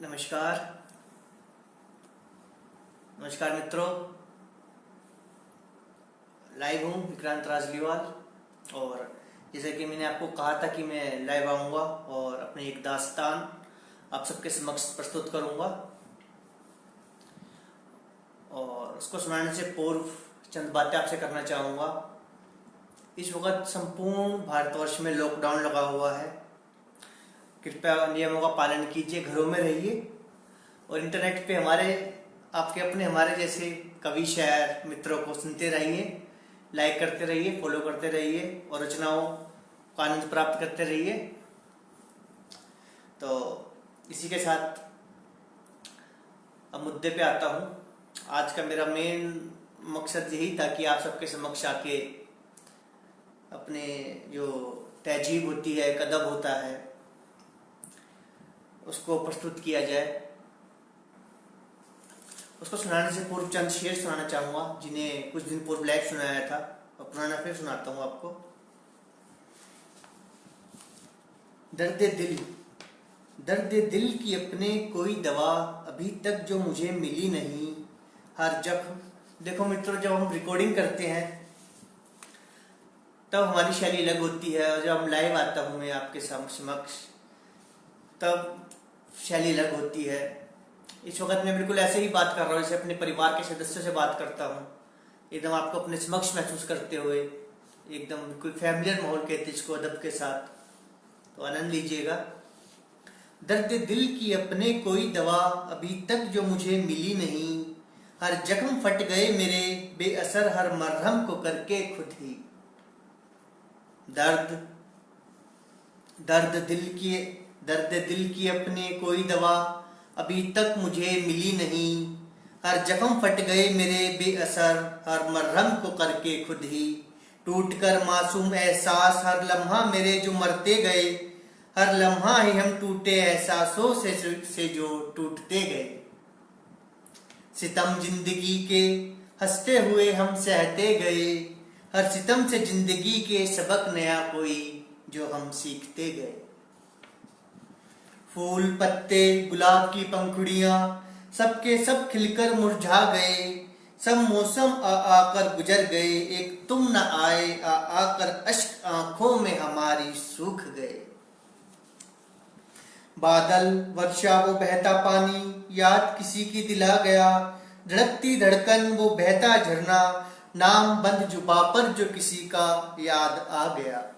नमस्कार। नमस्कार मित्रों, लाइव हूँ विक्रांत राजलीवाल। और जैसे कि मैंने आपको कहा था कि मैं लाइव आऊँगा और अपनी एक दास्तान आप सबके समक्ष प्रस्तुत करूँगा। और उसको सुनाने से पूर्व चंद बातें आपसे करना चाहूँगा। इस वक्त संपूर्ण भारतवर्ष में लॉकडाउन लगा हुआ है। कृपया नियमों का पालन कीजिए, घरों में रहिए और इंटरनेट पे आपके अपने हमारे जैसे कवि शायर मित्रों को सुनते रहिए, लाइक करते रहिए, फॉलो करते रहिए और रचनाओं का आनंद प्राप्त करते रहिए। तो इसी के साथ अब मुद्दे पे आता हूँ। आज का मेरा मेन मकसद यही था कि आप सबके समक्ष आके अपने जो तहजीब होती है, कदब होता है, उसको प्रस्तुत किया जाए। उसको सुनाने से पूर्व चंद शेर सुनाना चाहूँगा जिन्हें कुछ दिन पूर्व लाइव सुनाया था और पुराना फिर सुनाता हूँ आपको। दर्द दिल की अपने कोई दवा अभी तक जो मुझे मिली नहीं। हर जख्म, देखो मित्रों, जब हम रिकॉर्डिंग करते हैं तब हमारी शैली अलग होती है और जब हम लाइव आता हूँ मैं आपके समक्ष तब शैली अलग होती है। इस वक्त मैं बिल्कुल ऐसे ही बात कर रहा हूँ जैसे अपने परिवार के सदस्यों से बात करता हूँ, एकदम आपको अपने समक्ष महसूस करते हुए, एकदम बिल्कुल फैमिलियर माहौल कहते इसको अदब के साथ। तो आनंद लीजिएगा। दर्द दिल की अपने कोई दवा अभी तक जो मुझे मिली नहीं। हर जख्म फट गए मेरे बेअसर हर मरहम को करके खुद ही। दर्द दिल की अपने कोई दवा अभी तक मुझे मिली नहीं। हर जख्म फट गए मेरे बेअसर हर मरहम को करके खुद ही। टूट कर मासूम एहसास हर लम्हा मेरे जो मरते गए। हर लम्हा ही हम टूटे एहसासों से जो टूटते गए। सितम जिंदगी के हंसते हुए हम सहते गए। हर सितम से जिंदगी के सबक नया कोई जो हम सीखते गए। फूल पत्ते गुलाब की पंखुड़ियां सबके सब खिलकर मुरझा गए। सब मौसम आकर गुजर गए। एक तुम न आए आकर अश्क आंखों में हमारी सूख गए। बादल वर्षा वो बहता पानी याद किसी की दिला गया। धड़कती धड़कन वो बहता झरना नाम बंद जुबा पर जो किसी का याद आ गया।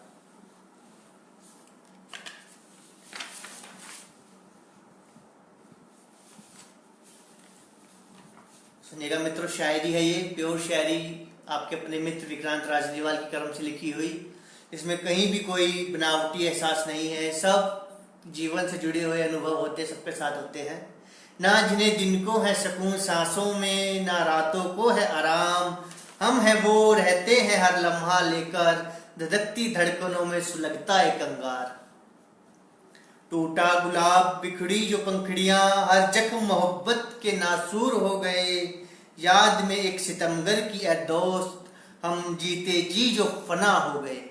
सुनिएगा मित्रों, शायरी है ये, प्योर शायरी आपके अपने मित्र विक्रांत राजलीवाल की कलम से लिखी हुई। इसमें कहीं भी कोई बनावटी एहसास नहीं है। सब जीवन से जुड़े हुए अनुभव होते, सबके साथ होते हैं। ना जिन्हें दिन को है सुकून सांसों में, ना रातों को है आराम। हम है वो रहते हैं हर लम्हा लेकर धधकती धड़कनों में सुलगता एक अंगार। टूटा गुलाब बिखड़ी जो पंखड़ियां हर जख्म मोहब्बत के नासूर हो गए। याद में एक सितमगर की ए दोस्त हम जीते जी जो फना हो गए।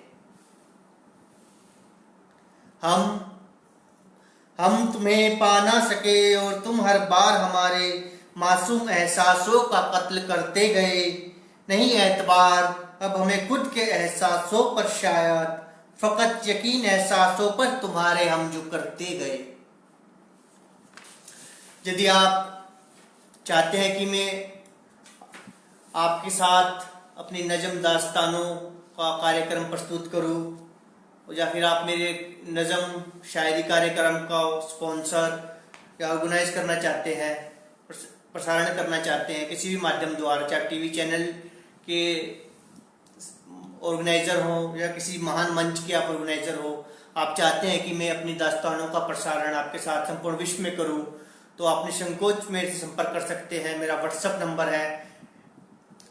हम तुम्हें पा ना सके और तुम हर बार हमारे मासूम एहसासों का कत्ल करते गए। नहीं एतबार अब हमें खुद के एहसासों पर, शायद फकत यकीन एहसासों पर तुम्हारे हम जो करते गए। यदि आप चाहते हैं कि मैं आपके साथ अपनी नज़म दास्तानों का कार्यक्रम प्रस्तुत करूं या फिर आप मेरे नज़म शायरी कार्यक्रम का स्पॉन्सर या ऑर्गेनाइज करना चाहते हैं, प्रसारण करना चाहते हैं किसी भी माध्यम द्वारा, चाहे टीवी चैनल के ऑर्गेनाइजर हो या किसी महान मंच के आप ऑर्गेनाइजर हो, आप चाहते हैं कि मैं अपनी दास्तानों का प्रसारण आपके साथ संपूर्ण विश्व में करूं, तो आप निसंकोच मेरे से संपर्क कर सकते हैं। मेरा व्हाट्सएप नंबर है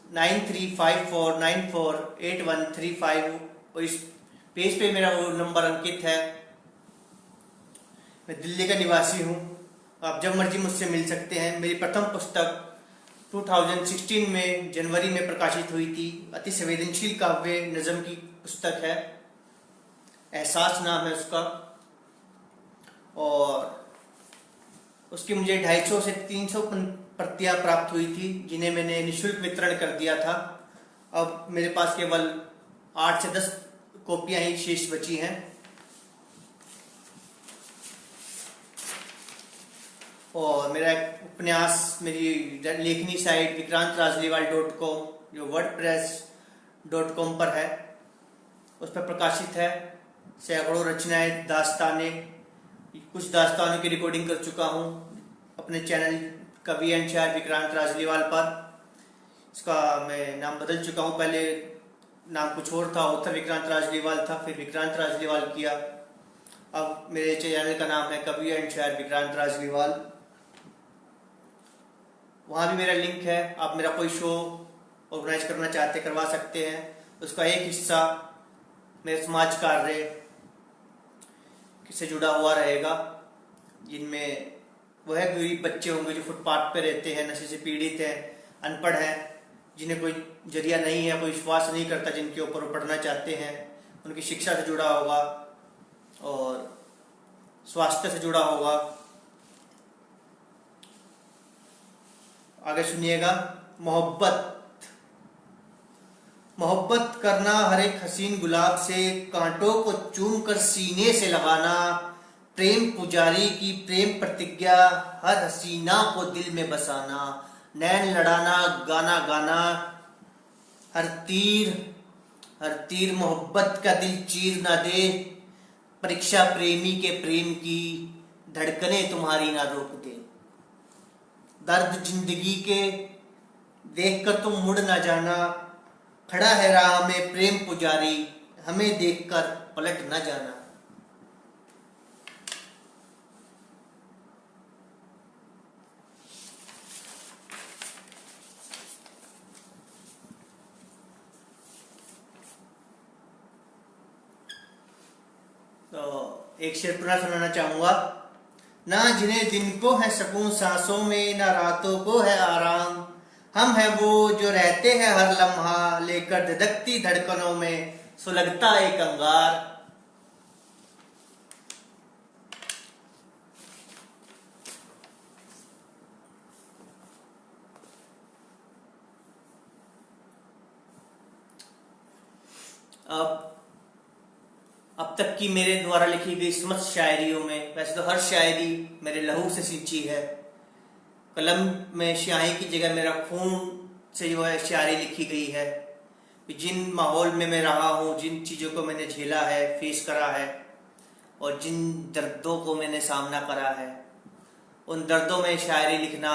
9354948135 और इस पेज पे मेरा वो नंबर अंकित है। मैं दिल्ली का निवासी हूँ। आप जब मर्जी मुझसे मिल सकते हैं। मेरी प्रथम पुस्तक 2016 में जनवरी में प्रकाशित हुई थी। अति संवेदनशील काव्य नज़म की पुस्तक है, एहसास नाम है उसका। और उसकी मुझे 250 से 300 प्रतियां प्राप्त हुई थी, जिन्हें मैंने निःशुल्क वितरण कर दिया था। अब मेरे पास केवल 8 से 10 कॉपियां ही शेष बची हैं। और मेरा एक उपन्यास मेरी लेखनी साइट vikrantRajliwal.com जो wordpress.com पर है, उस पर प्रकाशित है। सैकड़ों रचनाएं, दास्तानें, कुछ दास्तानों की रिकॉर्डिंग कर चुका हूँ अपने चैनल कवि एंड शायर विक्रांत राजलीवाल पर। इसका मैं नाम बदल चुका हूँ, पहले नाम कुछ और था, ऑथर विक्रांत राजलीवाल था, फिर विक्रांत राजलीवाल किया। अब मेरे चैनल का नाम है कवि एंड शायर विक्रांत राजलीवाल। वहाँ भी मेरा लिंक है, आप मेरा कोई शो ऑर्गेनाइज करना चाहते करवा सकते हैं। उसका एक हिस्सा मेरे समाज कार्य से जुड़ा हुआ रहेगा, जिनमें वह गरीब बच्चे होंगे जो फुटपाथ पे रहते हैं, नशे से पीड़ित हैं, अनपढ़ हैं, जिन्हें कोई जरिया नहीं है, कोई विश्वास नहीं करता, जिनके ऊपर वो पढ़ना चाहते हैं। उनकी शिक्षा से जुड़ा होगा और स्वास्थ्य से जुड़ा होगा। आगे सुनिएगा। मोहब्बत करना हर एक हसीन गुलाब से, कांटों को चूम कर सीने से लगाना, प्रेम पुजारी की प्रेम प्रतिज्ञा, हर हसीना को दिल में बसाना, नैन लड़ाना गाना गाना, हर तीर मोहब्बत का दिल चीर ना दे, परीक्षा प्रेमी के प्रेम की, धड़कने तुम्हारी ना रोक दे, दर्द जिंदगी के देखकर तुम मुड़ ना जाना, खड़ा है राह में प्रेम पुजारी, हमें देखकर पलट न जाना। तो एक शेर पुनः सुनाना चाहूंगा। ना जिन्हें दिन को है सुकून सांसों में, ना रातों को है आराम, हम हैं वो जो रहते हैं हर लम्हा, लेकर धधकती धड़कनों में सुलगता एक अंगार। अब तक की मेरे द्वारा लिखी गई समस्त शायरियों में, वैसे तो हर शायरी मेरे लहू से सींची है, कलम में स्याही की जगह मेरा खून से जो है शायरी लिखी गई है। जिन माहौल में मैं रहा हूँ, जिन चीज़ों को मैंने झेला है, फेस करा है, और जिन दर्दों को मैंने सामना करा है, उन दर्दों में शायरी लिखना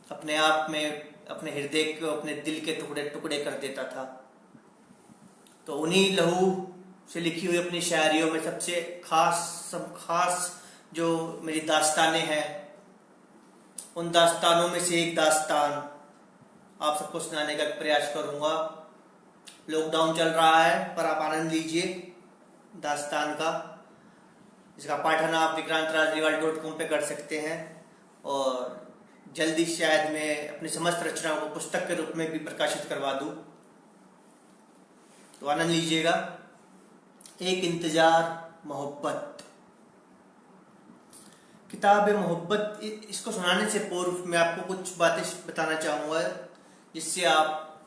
अपने आप में अपने हृदय को, अपने दिल के टुकड़े टुकड़े कर देता था। तो उन्हीं लहू से लिखी हुई अपनी शायरियों में सबसे खास जो मेरी दास्तानें हैं, उन दास्तानों में से एक दास्तान आप सबको सुनाने का प्रयास करूंगा। लॉकडाउन चल रहा है, पर आप आनंद लीजिए दास्तान का। इसका पाठन आप vikrantRajliwal.com पे कर सकते हैं, और जल्दी शायद मैं अपनी समस्त रचनाओं को पुस्तक के रूप में भी प्रकाशित करवा दूं, तो आनंद लीजिएगा। एक इंतजार मोहब्बत। किताब मोहब्बत, इसको सुनाने से पूर्व मैं आपको कुछ बातें बताना चाहूँगा, जिससे आप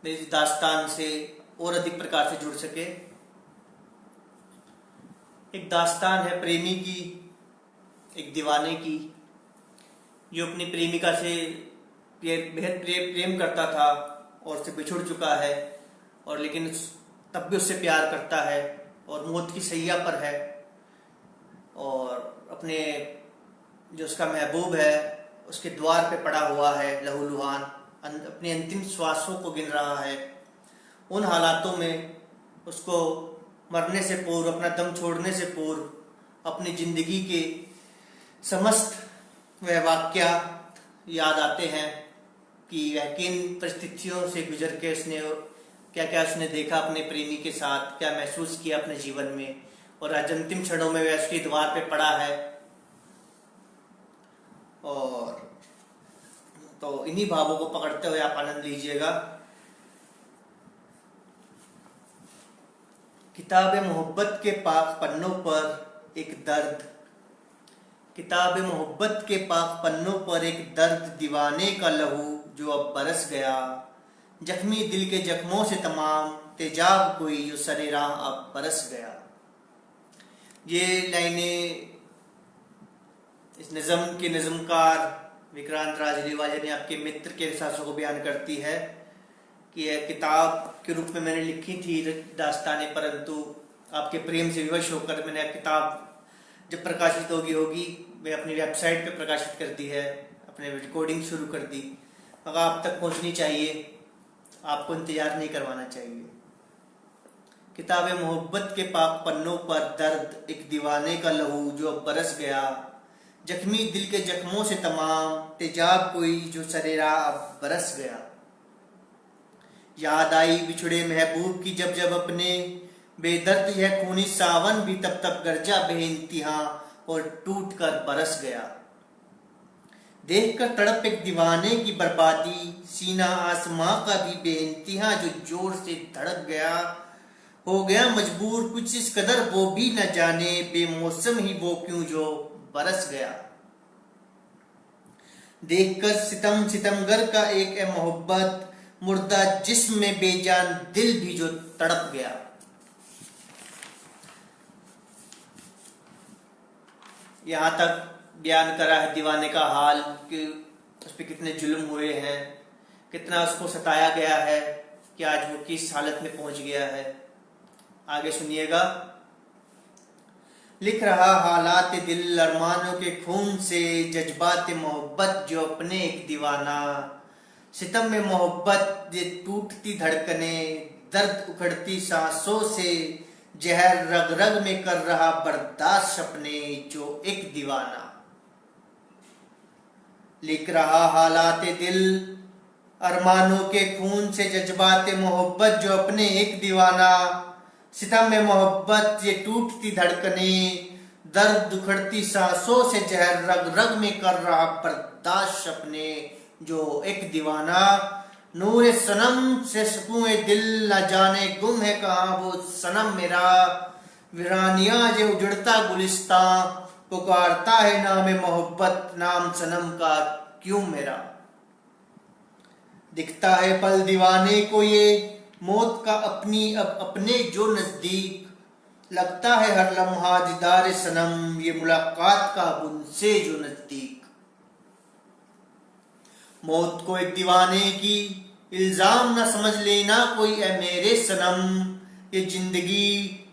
मेरी दास्तान से और अधिक प्रकार से जुड़ सके। एक दास्तान है प्रेमी की, एक दीवाने की, जो अपनी प्रेमिका से बेहद प्रेम करता था और उससे बिछुड़ चुका है, और लेकिन तब भी उससे प्यार करता है और मौत की सैया पर है, और अपने जो उसका महबूब है उसके द्वार पे पड़ा हुआ है लहूलुहान, अपनी अंतिम श्वासों को गिन रहा है। उन हालातों में उसको मरने से पूर्व, अपना दम छोड़ने से पूर्व, अपनी जिंदगी के समस्त वह वाक्य याद आते हैं कि वह किन परिस्थितियों से गुजर के उसने क्या क्या उसने देखा अपने प्रेमी के साथ, क्या महसूस किया अपने जीवन में, और आज अंतिम क्षणों में वह उसके द्वार पे पड़ा है। और तो इन्हीं भावों को पकड़ते हुए आप आनंद लीजिएगा। किताब मोहब्बत के पाक पन्नों पर एक दर्द, किताब मोहब्बत के पाक पन्नों पर एक दर्द दीवाने का लहू जो अब बरस गया, जख्मी दिल के जख्मों से तमाम तेजाब कोई जो सरे राह अब बरस गया। ये लाइनें इस नज़म के नज़मकार विक्रांत राजलीवाल यानी आपके मित्र के एहसासों को बयान करती है कि यह किताब के रूप में मैंने लिखी थी दास्ताने, परंतु आपके प्रेम से विवश होकर मैंने किताब जब प्रकाशित होगी मैं अपनी वेबसाइट पे प्रकाशित कर दी है, अपने रिकॉर्डिंग शुरू कर दी, मगर आप तक पहुंचनी चाहिए, आपको इंतजार नहीं करवाना चाहिए। किताब मोहब्बत के पाक पन्नों पर दर्द एक दीवाने का लहू जो अब बरस गया, जख्मी दिल के जख्मों से तमाम तेजाब कोई जो सरेरा अब बरस गया। याद आई बिछुड़े महबूब की जब जब अपने, बेदर्द यह खूनी सावन भी तब तब गरजा बेइंतहा और टूट कर बरस गया। देखकर तड़प एक दीवाने की बर्बादी, सीना आसमां का भी बेइंतहा जो जोर से धड़क गया। हो गया मजबूर कुछ इस कदर वो भी न जाने, बेमौसम ही वो क्यों जो बरस गया। देखकर सितम सितमगर का एक ए मोहब्बत, मुर्दा जिस्म में बेजान दिल भी जो तड़प गया। यहाँ तक बयान करा है दीवाने का हाल कि उस पर कितने जुल्म हुए हैं, कितना उसको सताया गया है कि आज वो किस हालत में पहुंच गया है। आगे सुनिएगा। लिख रहा हालात दिल अरमानों के खून से, जज्बात मोहब्बत जो अपने एक दीवाना, सितम में मोहब्बत ये टूटती धड़कने, दर्द उखड़ती सांसों से, जहर रग रग में कर रहा बर्दाश्त अपने जो एक दीवाना। लिख रहा हालात दिल अरमानों के खून से, जज्बात मोहब्बत जो अपने एक दीवाना, सितम में मोहब्बत ये टूटती धड़कने, दर्द उखड़ती सांसों से, जहर रग रग में कर रहा बर्दाश्त अपने जो एक दीवाना। नूर सनम से सुकून दिल न जाने गुम है कहाँ वो सनम मेरा, वीरानिया जो उजड़ता गुलिस्तां, पुकारता है नाम मोहब्बत नाम सनम का क्यों मेरा। दिखता है पल दीवाने को ये मौत का अपनी अब अपने जो नजदीक, लगता है हर लम्हा दीदार सनम ये मुलाकात का उनसे जो नजदीक। मौत को एक दीवाने की इल्जाम न समझ लेना कोई ए मेरे सनम, ये जिंदगी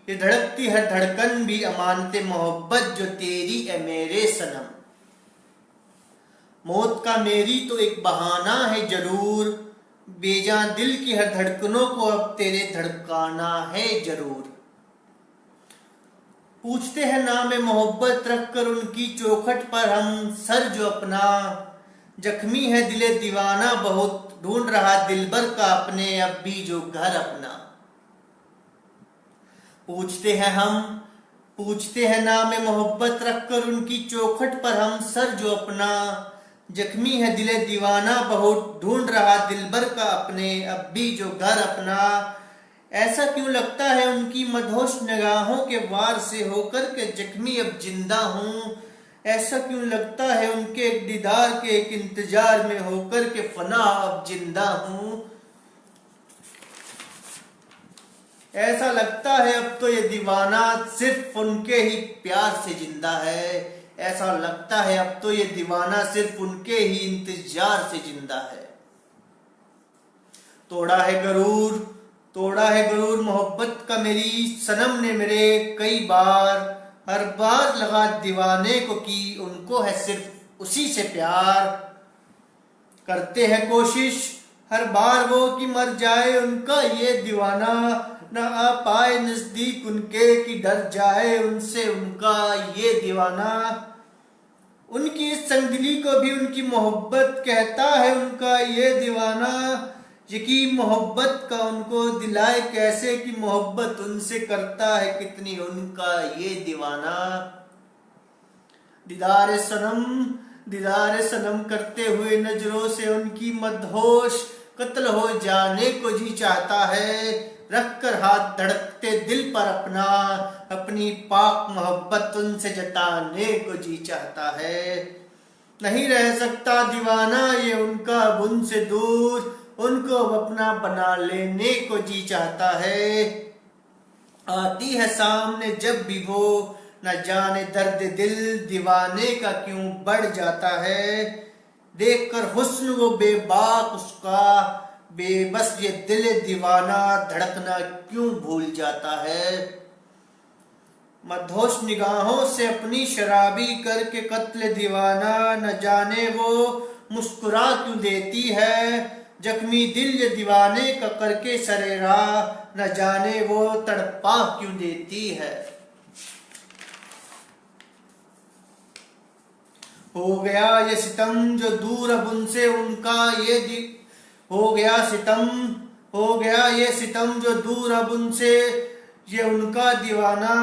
ये धड़कती हर धड़कन भी अमानते मोहब्बत जो तेरी ए मेरे सनम। मौत का मेरी तो एक बहाना है जरूर, बेजान दिल की हर धड़कनों को अब तेरे धड़काना है जरूर। पूछते हैं नाम मोहब्बत रखकर उनकी चौखट पर हम, सर जो अपना, जख्मी है दिले दीवाना बहुत, ढूंढ रहा दिलबर का अपने अब भी जो घर अपना। पूछते हैं नाम मोहब्बत रखकर उनकी चौखट पर हम, सर जो अपना, जख्मी है दिले दीवाना बहुत, ढूंढ रहा दिलबर का अपने अब भी जो घर अपना। ऐसा क्यों लगता है उनकी मदहोश निगाहों के वार से होकर के जख्मी अब जिंदा हूँ, ऐसा क्यों लगता है उनके एक दीदार के एक इंतजार में होकर के फना अब जिंदा हूँ। ऐसा लगता है अब तो ये दीवाना सिर्फ उनके ही प्यार से जिंदा है, ऐसा लगता है अब तो ये दीवाना सिर्फ उनके ही इंतजार से जिंदा है। तोड़ा है गरूर मोहब्बत का मेरी सनम ने मेरे कई बार, हर बार लगा दीवाने को कि उनको है सिर्फ उसी से प्यार। करते हैं कोशिश हर बार वो कि मर जाए उनका ये दीवाना, न आ पाए नजदीक उनके कि डर जाए उनसे उनका ये दीवाना। उनकी इस संगदिली को भी उनकी मोहब्बत कहता है उनका ये दीवाना, यकीन मोहब्बत का उनको दिलाए कैसे कि मोहब्बत उनसे करता है कितनी उनका ये दीवाना। दीदार सनम करते हुए नजरों से उनकी मदहोश, कत्ल हो जाने को जी चाहता है, रखकर हाथ धड़कते दिल पर अपना, अपनी पाक मोहब्बत उनसे जताने को जी चाहता है। नहीं रह सकता दीवाना ये उनका अब उनसे दूर, उनको अपना बना लेने को जी चाहता है। आती है सामने जब भी वो, न जाने दर्द दिल दीवाने का क्यों बढ़ जाता है। देखकर हुस्न वो बेबाक उसका, बेबस ये दिल दीवाना धड़कना क्यों भूल जाता है। मदहोश निगाहों से अपनी शराबी करके कत्ल दीवाना, न जाने वो मुस्कुरा क्यों देती है। जख्मी दिल ये दीवाने का करके सरेरा, न जाने वो तड़पा क्यों देती है। हो गया ये सितम जो दूर अब उनसे उनका ये हो गया सितम, हो गया ये सितम जो दूर अब उनसे ये उनका दीवाना।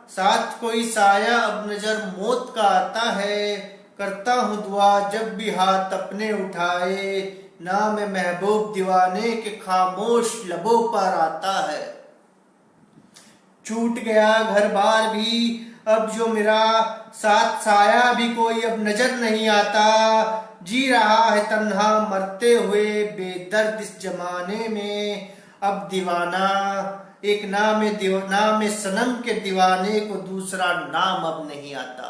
साथ कोई साया अब नजर मौत का आता है, करता हूँ दुआ जब भी हाथ अपने उठाए। नाम महबूब दीवाने के खामोश लबों पर आता है। छूट गया घर बार भी अब जो मेरा, साथ साया भी कोई अब नजर नहीं आता। जी रहा है तन्हा मरते हुए बेदर्द इस जमाने में। अब दीवाना एक नाम सनम के दीवाने को दूसरा नाम अब नहीं आता।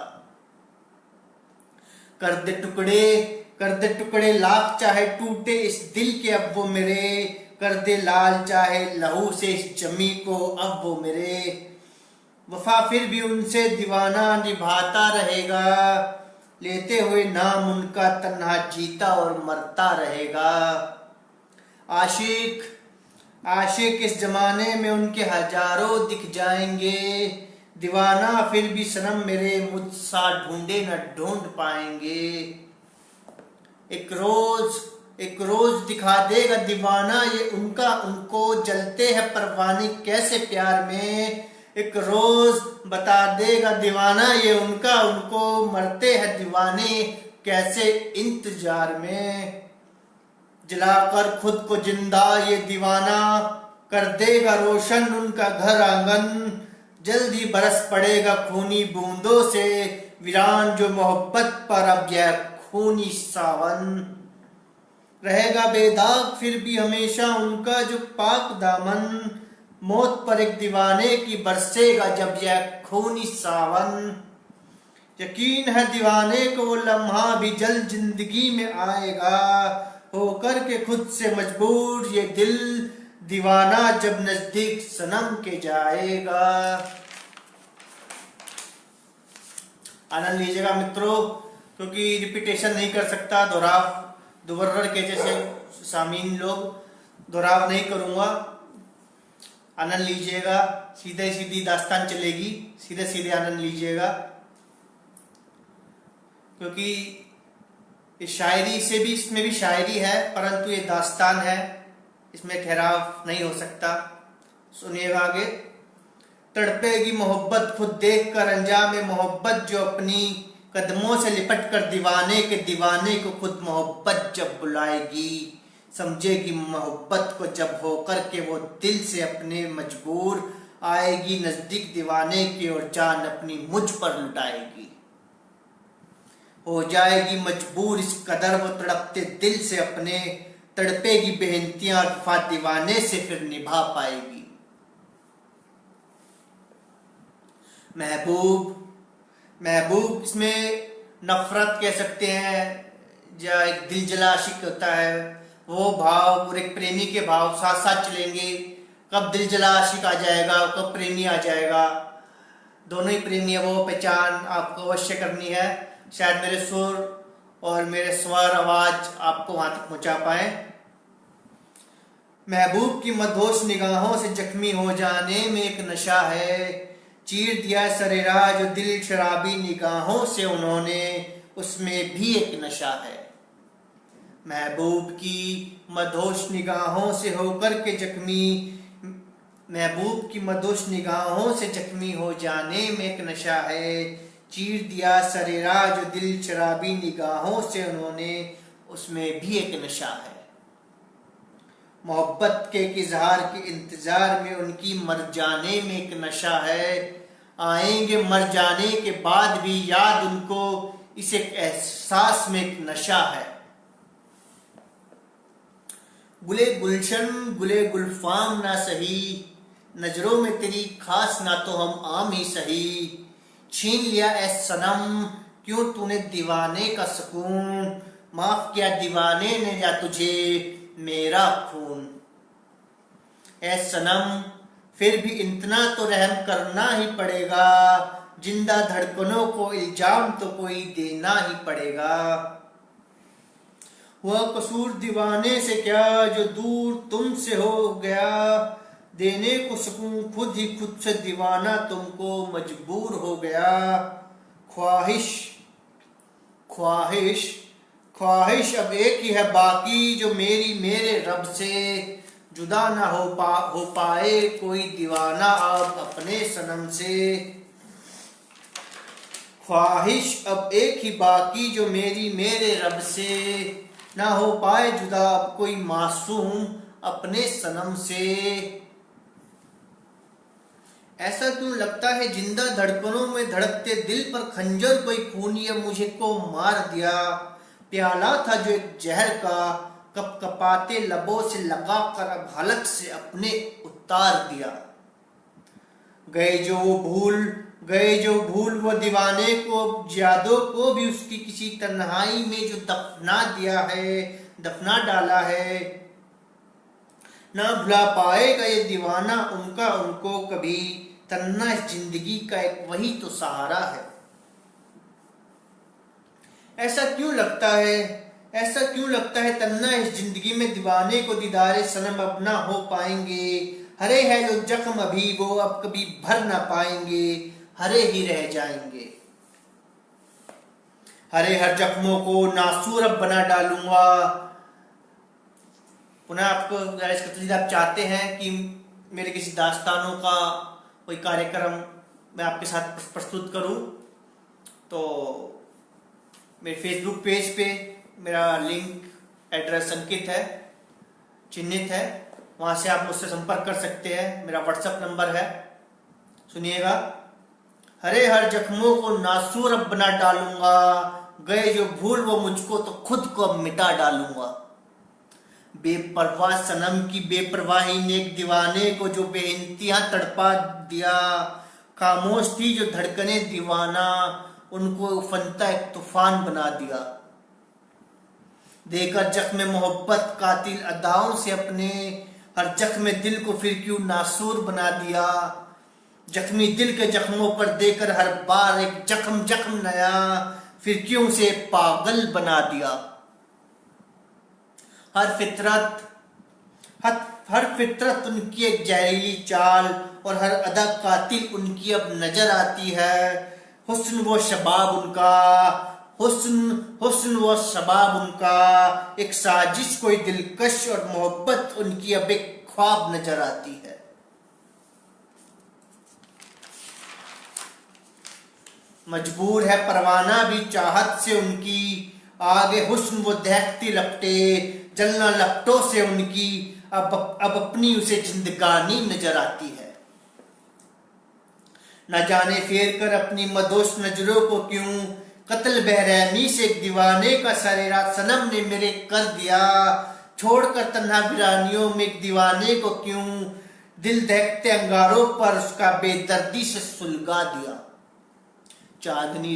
कर दे टुकड़े लाख चाहे टूटे इस दिल के अब वो मेरे। कर दे लाल चाहे लहू से इस जमी को अब वो मेरे। वफा फिर भी उनसे दीवाना निभाता रहेगा, लेते हुए नाम उनका तन्हा जीता और मरता रहेगा। आशिक इस जमाने में उनके हजारों दिख जाएंगे। दीवाना फिर भी सनम मेरे मुझसा ढूंढे न ढूंढ पाएंगे। एक रोज दिखा देगा दीवाना ये उनका उनको, जलते हैं परवाने कैसे प्यार में। एक रोज बता देगा दीवाना ये उनका उनको, मरते हैं दीवाने कैसे इंतजार में। जलाकर खुद को जिंदा ये दीवाना, कर देगा रोशन उनका घर आंगन। जल्दी बरस पड़ेगा खूनी बूंदों से वीरान जो मोहब्बत पर अब यह खूनी सावन। रहेगा बेदाग फिर भी हमेशा उनका जो पाक दामन। मौत पर एक दीवाने की बरसेगा जब यह खूनी सावन। यकीन है दीवाने को वो लम्हा भी जल्द जिंदगी में आएगा। होकर के खुद से मजबूर ये दिल दीवाना जब नजदीक सनम के जाएगा। आनंद लीजिएगा मित्रों, क्योंकि रिपीटेशन नहीं कर सकता, दोहराव के जैसे सामीन लोग दोहराव नहीं करूंगा। आनंद लीजिएगा, सीधे सीधी दास्तान चलेगी, सीधे सीधे आनंद लीजिएगा। क्योंकि इस शायरी से भी, इसमें भी शायरी है परंतु ये दास्तान है, इसमें ठहराव नहीं हो सकता। सुनिएगा आगे। तड़पेगी मोहब्बत खुद देख कर अंजाम मोहब्बत जो अपनी, कदमों से लिपट कर दीवाने को खुद मोहब्बत जब बुलाएगी। समझेगी मोहब्बत को जब होकर के वो दिल से अपने मजबूर, आएगी नजदीक दीवाने की और जान अपनी मुझ पर लुटाएगी। हो जाएगी मजबूर इस कदर वो तड़पते दिल से अपने, तड़पेगी बेहनतियां वफा दीवाने से फिर निभा पाएगी। महबूब इसमें नफरत कह सकते हैं, या एक दिल जला आशिक होता है, वो भाव और एक प्रेमी के भाव साथ साथ चलेंगे। कब दिल जला आशिक आ जाएगा, कब प्रेमी आ जाएगा, दोनों ही प्रेमी है, वो पहचान आपको अवश्य करनी है। शायद मेरे सुर और मेरे स्वर आवाज आपको वहां तक पहुंचा पाए। महबूब की मदहोश निगाहों से जख्मी हो जाने में एक नशा है। चीर दिया सरेरा जो दिल शराबी निगाहों से उन्होंने, उसमें भी एक नशा है। महबूब की मदहोश निगाहों से होकर के जख्मी, महबूब की मदहोश निगाहों से जख्मी हो जाने में एक नशा है। चीर दिया सरेरा जो दिल शराबी निगाहों से उन्होंने, उसमें भी एक नशा है। मोहब्बत के इजहार के इंतजार में उनकी मर जाने में एक नशा है। आएंगे मर जाने के बाद भी याद उनको, इस एक एहसास में एक नशा है। गुले गुलशन गुले गुलफाम ना सही, नजरों में तेरी खास ना तो हम आम ही सही। छीन लिया ए सनम क्यों तूने दीवाने का सुकून, माफ किया दीवाने ने या तुझे मेरा खून। ए सनम फिर भी इतना तो रहम करना ही पड़ेगा, जिंदा धड़कनों को इल्जाम तो कोई देना ही पड़ेगा। वह कसूर दीवाने से क्या जो दूर तुमसे हो गया, देने को सुकून खुद ही खुद से दीवाना तुमको मजबूर हो गया। ख्वाहिश ख्वाहिश ख्वाहिश अब एक ही है बाकी, जो मेरी मेरे रब से जुदा ना हो पाए कोई दीवाना अब अपने सनम से। ख्वाहिश अब एक ही बाकी, जो मेरी मेरे रब से ना हो पाए जुदा अब कोई मासूम अपने सनम से। ऐसा क्यों लगता है जिंदा धड़कनों में धड़कते दिल पर खंजर कोई खूनी अब मुझे को मार दिया। प्याला था जो एक जहर का, कप कपाते लबों से लगा कर अब हलक से अपने उतार दिया। गए जो भूल वो दीवाने को, यादों को भी उसकी किसी तन्हाई में जो दफना डाला है। ना भुला पाएगा ये दीवाना उनका उनको कभी, तन्ना इस जिंदगी का एक वही तो सहारा है। ऐसा क्यों लगता है तन्ना इस जिंदगी में दीवाने को दीदारे सनम अब ना हो पाएंगे। हरे है जो जख्म अभी वो अब कभी भर ना पाएंगे, हरे ही रह जाएंगे। हरे हर जख्मों को नासूर अब बना डालूंगा। पुनः आपको गुजारिश करते हैं, यदि आप चाहते हैं कि मेरे किसी दास्तानों का कोई कार्यक्रम मैं आपके साथ प्रस्तुत करूं, तो मेरे फेसबुक पेज पे मेरा लिंक एड्रेस अंकित है, चिन्हित है, वहां से आप मुझसे संपर्क कर सकते हैं। मेरा व्हाट्सएप नंबर है, सुनिएगा। हरे हर जख्मों को नासूर अब बना डालूंगा, गए जो भूल वो मुझको तो खुद को अब मिटा डालूंगा। बेपरवाह सनम की बेपरवाही ने एक दीवाने को जो बेइंतहा तड़पा दिया। खामोश थी जो धड़कने दीवाना, उनको फनता एक तूफान बना दिया। देकर जख्म मोहब्बत कातिल अदाओं से अपने, हर जख्म दिल को फिर क्यों नासूर बना दिया। जख्मी दिल के जख्मों पर देकर हर बार एक जख्म नया, फिर क्यों से पागल बना दिया। हर फितरत उनकी एक जहरीली चाल, और हर अदा कातिल उनकी अब नजर आती है। हुस्न वो शबाब उनका एक साजिश कोई दिलकश, और मोहब्बत उनकी अब एक ख्वाब नजर आती है। मजबूर है परवाना भी चाहत से उनकी, आगे हुस्न वो दहकती लपटे, जलना लपटों से उनकी अब अपनी उसे जिंदगानी नजर आती है। न जाने फेर कर अपनी मदोश नजरों को क्यों, कत्ल बेरहमी से एक दीवाने का सरेरात सनम ने मेरे कर दिया। छोड़कर तन्हा वीरानियों में एक दीवाने को क्यों, दिल दहकते अंगारों पर उसका बेदर्दी से सुलगा दिया। चांदनी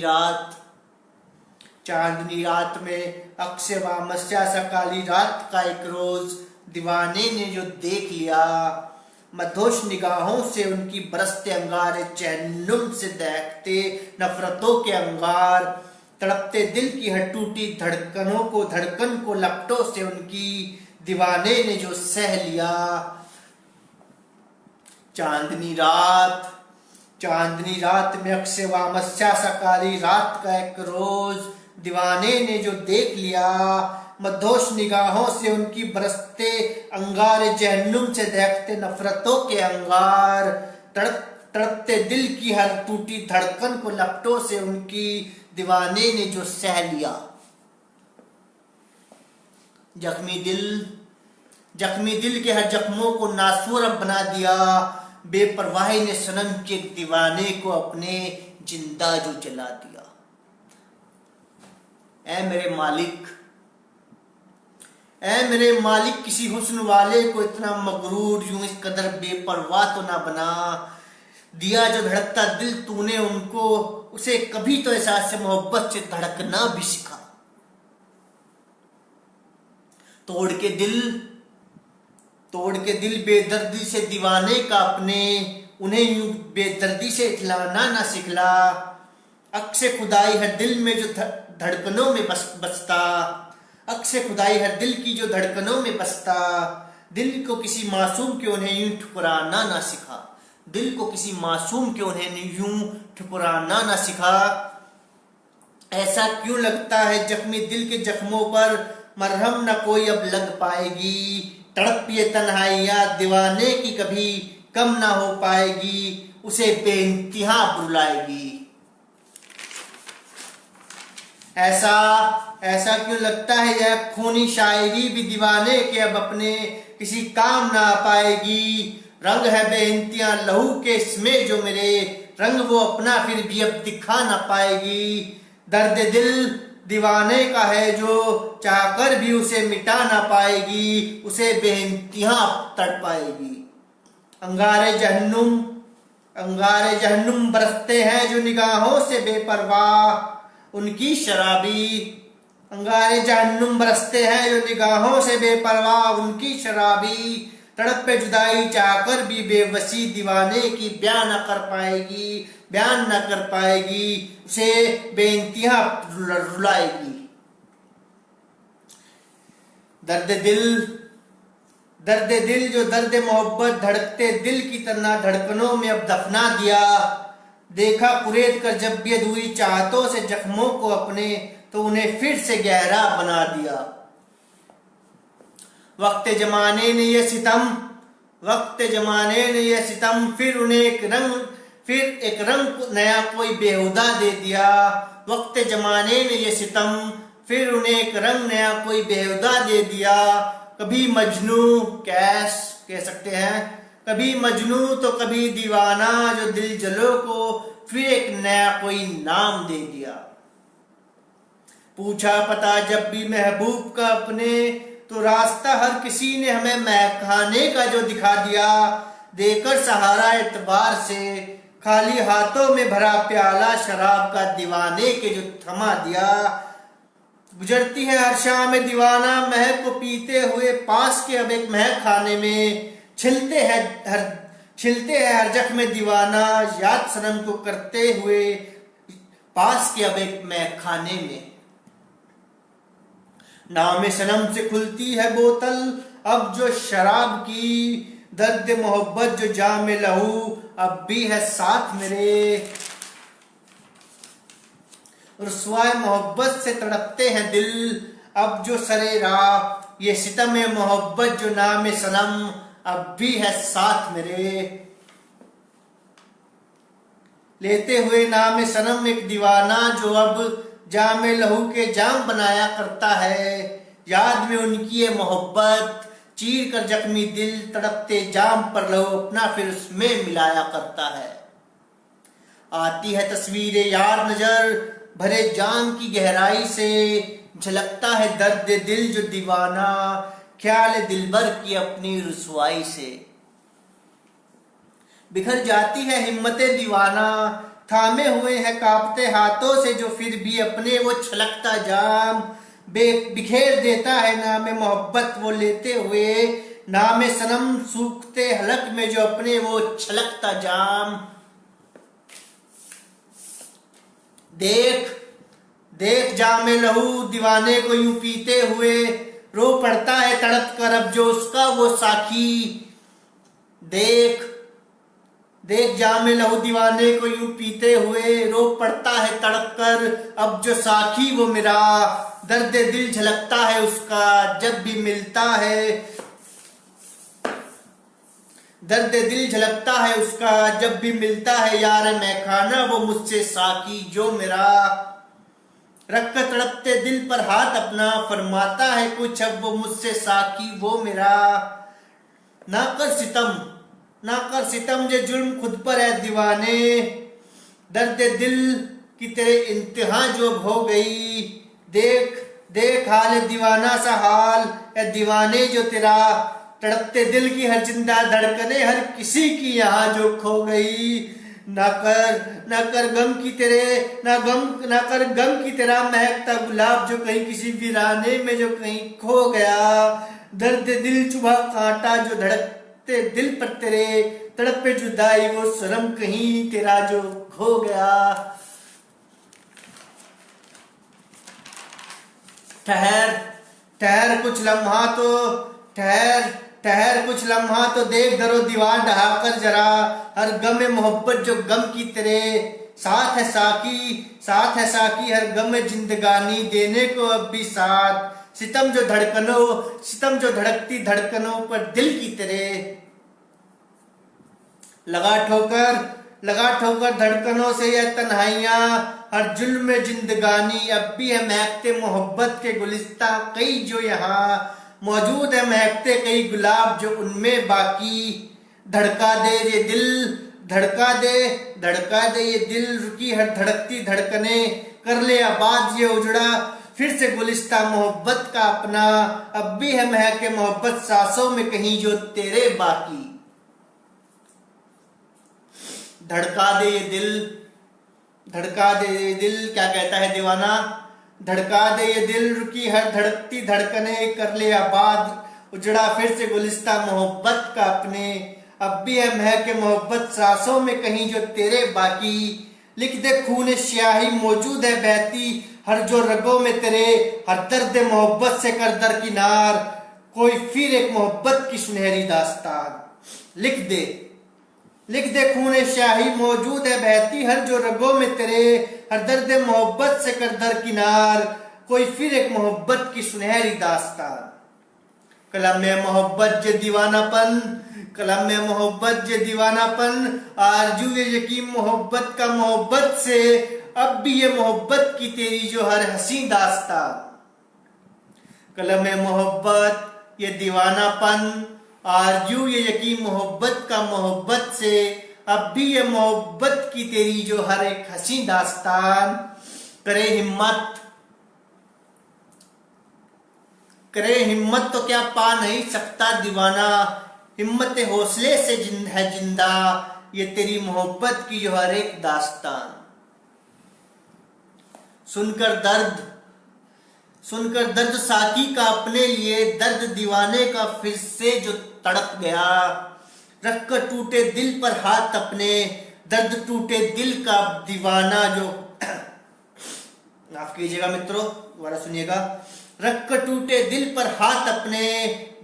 रात में अक्षय वामस्या सा काली रात का एक रोज, दीवाने ने जो देख लिया। मधोश निगाहों से उनकी बरसते अंगार, चैनुम से दहकते नफरतों के अंगार, तड़पते दिल की हर टूटी धड़कन को लपटों से उनकी दीवाने ने जो सह लिया। चांदनी रात में अक्षय वामस्या सा काली रात का एक रोज, दीवाने ने जो देख लिया। मधोश निगाहों से उनकी बरसते अंगार, जहन्नुम से दहकते नफरतों के अंगार, तड़पते दिल की हर टूटी धड़कन को लपटों से उनकी दीवाने ने जो सह लिया। जख्मी दिल के हर जख्मों को नासूर बना दिया। बेपरवाही ने सनम के एक दीवाने को अपने जिंदा जो जला दिया। ऐ मेरे मालिक, ऐ मेरे मालिक, किसी हुस्न वाले को इतना मगरूर यूं इस कदर बेपरवाह तो ना बना। दिया जो धड़कता दिल तूने उनको, उसे कभी तो एहसास से मोहब्बत से धड़कना भी सिखा। तोड़ के दिल बेदर्दी से दीवाने का अपने, उन्हें यूं बेदर्दी से इठलाना ना सिखला। अक्से खुदाई है दिल में जो धड़कनों में बसता, अक्से खुदाई है दिल की जो धड़कनों में बसता। दिल को किसी मासूम के उन्हें यूं ठुकराना ना सिखा, दिल को किसी मासूम के उन्हें यूं ठुकराना ना सिखा। ऐसा क्यों लगता है जख्मी दिल के जख्मों पर मरहम न कोई अब लग पाएगी। तड़प ये तन्हाइयां दीवाने की कभी कम ना हो पाएगी, उसे बेइंतहा बुलाएगी। ऐसा क्यों लगता है यह खूनी शायरी भी दीवाने के अब अपने किसी काम ना आ पाएगी। रंग है बेइंतहा लहू के इसमें जो मेरे, रंग वो अपना फिर भी अब दिखा ना पाएगी। दर्द दिल दीवाने का है जो चाहकर भी उसे मिटा ना पाएगी, उसे बेइंतहा तड़पाएगी। अंगारे जहन्नुम बरसते हैं जो निगाहों से बेपरवाह उनकी शराबी। अंगारे जहन्नुम बरसते हैं जो निगाहों से बेपरवाह उनकी शराबी। तड़प पे जुदाई चाहकर भी बेबसी दीवाने की बयान न कर पाएगी, उसे बेइंतहा रुलाएगी। दर्द दिल जो दर्द मोहब्बत धड़कते दिल की तरह धड़कनों में अब दफना दिया। देखा कुरेद कर जब भी अधूरी चाहतों से जख्मों को अपने, तो उन्हें फिर से गहरा बना दिया। वक्त जमाने ने यह सितम फिर एक रंग नया कोई बेहुदा दे दिया। वक्त जमाने ने यह सितम फिर उन्हें एक रंग नया कोई बेहुदा दे दिया। कभी मजनू कैस कह सकते हैं, कभी मजनू तो कभी दीवाना जो दिल जलो को फिर एक नया कोई नाम दे दिया। पूछा पता जब भी महबूब का अपने, तो रास्ता हर किसी ने हमें महकाने का जो दिखा दिया। देकर सहारा एतबार से खाली हाथों में भरा प्याला शराब का दीवाने के जो थमा दिया। गुजरती है हर शाम में दीवाना महक को पीते हुए पास के अब एक महक खाने में। छिलते हैं हर जख्म दीवाना याद सनम को करते हुए पास के अब एक महक खाने में। नाम सनम से खुलती है बोतल अब जो शराब की। दर्द मोहब्बत जो जाम लहू अब भी है साथ मेरे। रुसवाए मोहब्बत से तड़पते हैं दिल अब जो सरे राह। ये सितम मोहब्बत जो नाम सनम अब भी है साथ मेरे। लेते हुए नाम सनम एक दीवाना जो अब जाम लहू के जाम बनाया करता है। याद में उनकी ये मोहब्बत चीर कर जख्मी दिल तड़पते जाम पर लहू अपना फिर उसमें मिलाया करता है। आती है तस्वीर यार नजर भरे जाम की गहराई से। झलकता है दर्द दिल जो दीवाना ख्याल दिलबर की अपनी रुसवाई से। बिखर जाती है हिम्मते दीवाना थामे हुए हैं कांपते हाथों से जो फिर भी अपने वो छलकता जाम बिखेर देता है। नाम मोहब्बत वो लेते हुए नाम सनम सूखते हलक में जो अपने वो छलकता जाम। देख जाम लहू दीवाने को यूं पीते हुए रो पड़ता है तड़प कर अब जो उसका वो साखी। देख जाम लहू दीवाने को यूं पीते हुए रो पड़ता है तड़प कर अब जो साखी वो मेरा। दर्द दिल झलकता है उसका जब भी मिलता है। दर्द दिल झलकता है उसका जब भी मिलता है यार मैं खाना वो मुझसे साकी जो मेरा। रख कर तड़पते दिल पर हाथ अपना फरमाता है कुछ अब वो मुझसे साकी वो मेरा। ना कर सितम ना कर सितम जे जुल्म खुद पर है दीवाने, दर्द दिल की तेरे इंतहा जो हो गई। देख देख हाल दीवाना सा हाल है दीवाने जो तेरा, तड़पते दिल की हर जिंदा धड़कने हर किसी की यहाँ जो खो गई। ना कर गम की तेरे ना कर गम की तेरा महकता गुलाब जो कहीं किसी वीराने में जो कहीं खो गया। दर्द दिल चुभा कांटा जो धड़कते दिल पर तेरे, तड़पे जुदाई वो शर्म कहीं तेरा जो खो गया। ठहर ठहर कुछ लम्हा तो ठहर कुछ लम्हा तो देख दरो दीवार ढहाकर जरा, हर गम मोहब्बत जो गम की तेरे साथ है साकी हर गम जिंदगानी देने को अब भी साथ। सितम जो धड़कती धड़कनों पर दिल की तेरे, लगा ठोकर धड़कनों से यह तन्हाइयां, हर जुल्म में जिंदगानी अब भी है महकते मोहब्बत के गुलिस्ता कई जो यहाँ मौजूद है, महकते कई गुलाब जो उनमें बाकी। धड़का दे ये दिल रुकी हर धड़कती धड़कने, कर ले आबाद ये उजड़ा फिर से गुलिस्ता मोहब्बत का अपना, अब भी है महके मोहब्बत सांसों में कहीं जो तेरे बाकी। धड़का दे ये दिल क्या कहता है दीवाना, धड़का दे ये दिल रुकी हर धड़कती धड़कने, कर ले आबाद उजड़ा फिर से गुलिस्ता मोहब्बत का अपने, अब भी है महके मोहब्बत सांसों में कहीं जो तेरे बाकी। लिख दे खून स्याही मौजूद है बहती हर जो रगों में तेरे, हर दर्द मोहब्बत से कर दरकिनार कोई फिर एक मोहब्बत की सुनहरी दास्तान। लिख दे खून शाही मौजूद है बहती हर जो रगों में तेरे, हर दर्द मोहब्बत से कर दरकिनार कोई फिर एक मोहब्बत की सुनहरी दास्तान। कलम में मोहब्बत जे दीवानापन आरजू ये यकीन मोहब्बत का मोहब्बत से, अब भी ये मोहब्बत की तेरी जो हर हंसी दास्तान। कलम में मोहब्बत ये दीवानापन आरजू ये यकीन मोहब्बत का मोहब्बत से, अब भी ये मोहब्बत की तेरी जो हर एक हंसी दास्तान। करे हिम्मत तो क्या पा नहीं सकता दीवाना, हिम्मत हौसले से है जिंदा ये तेरी मोहब्बत की जो हर एक दास्तान। सुनकर दर्द साकी का अपने लिए, दर्द दीवाने का फिर से जो तड़प गया। रख कर टूटे दिल पर हाथ अपने, दर्द टूटे दिल का दीवाना जो माफ कीजिएगा मित्रों, दोबारा सुनिएगा। रख कर टूटे दिल पर हाथ अपने,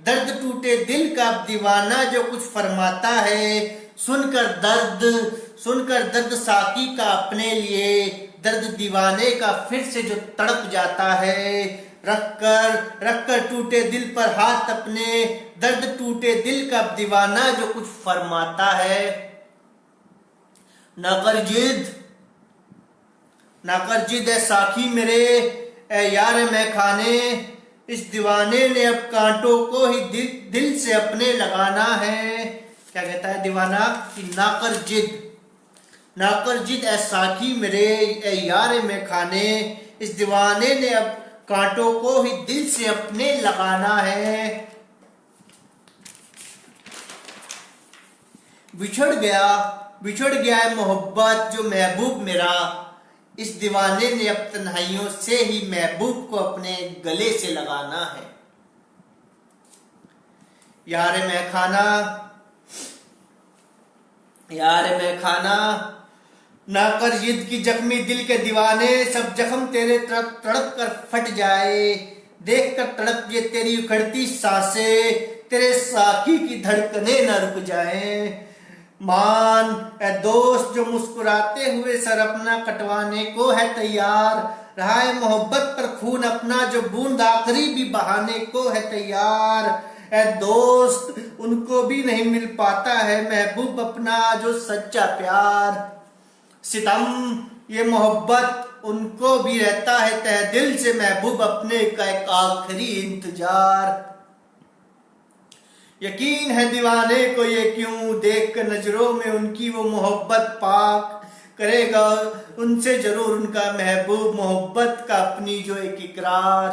दर्द टूटे दिल का दीवाना जो कुछ फरमाता है। सुनकर दर्द साकी का अपने लिए, दर्द दीवाने का फिर से जो तड़प जाता है। रख कर टूटे दिल पर हाथ अपने, दर्द टूटे दिल का दीवाना जो कुछ फरमाता है। ना कर जिद है साकी मेरे, ए यार मैं खाने, इस दीवाने ने अब कांटों को ही दिल से अपने लगाना है। क्या कहता है दीवाना कि ना कर जिद ए साकी मेरे, ए यार मैं खाने, इस दीवाने ने अब कांटों को ही दिल से अपने लगाना है। बिछड़ गया है मोहब्बत जो महबूब मेरा, इस दीवाने ने अब तन्हाइयों से ही महबूब को अपने गले से लगाना है। यार मैं खाना ना कर जिद की जख्मी दिल के दीवाने, सब जख्म तेरे तड़प कर फट जाए। देख कर तड़प ये तेरी उखड़ती सांसें, तेरे साकी की धड़कने न रुक जाए। मान ए दोस्त जो मुस्कुराते हुए सर अपना कटवाने को है तैयार, रहा है मोहब्बत पर खून अपना जो बूंद आखिरी भी बहाने को है तैयार। ए दोस्त उनको भी नहीं मिल पाता है महबूब अपना जो सच्चा प्यार। सितम ये मोहब्बत उनको भी रहता है तहे दिल से महबूब अपने का एक आखिरी इंतजार। यकीन है दीवाने को ये क्यों, देख कर नजरों में उनकी वो मोहब्बत पाक करेगा उनसे जरूर उनका महबूब, मोहब्बत का अपनी जो एक इकरार।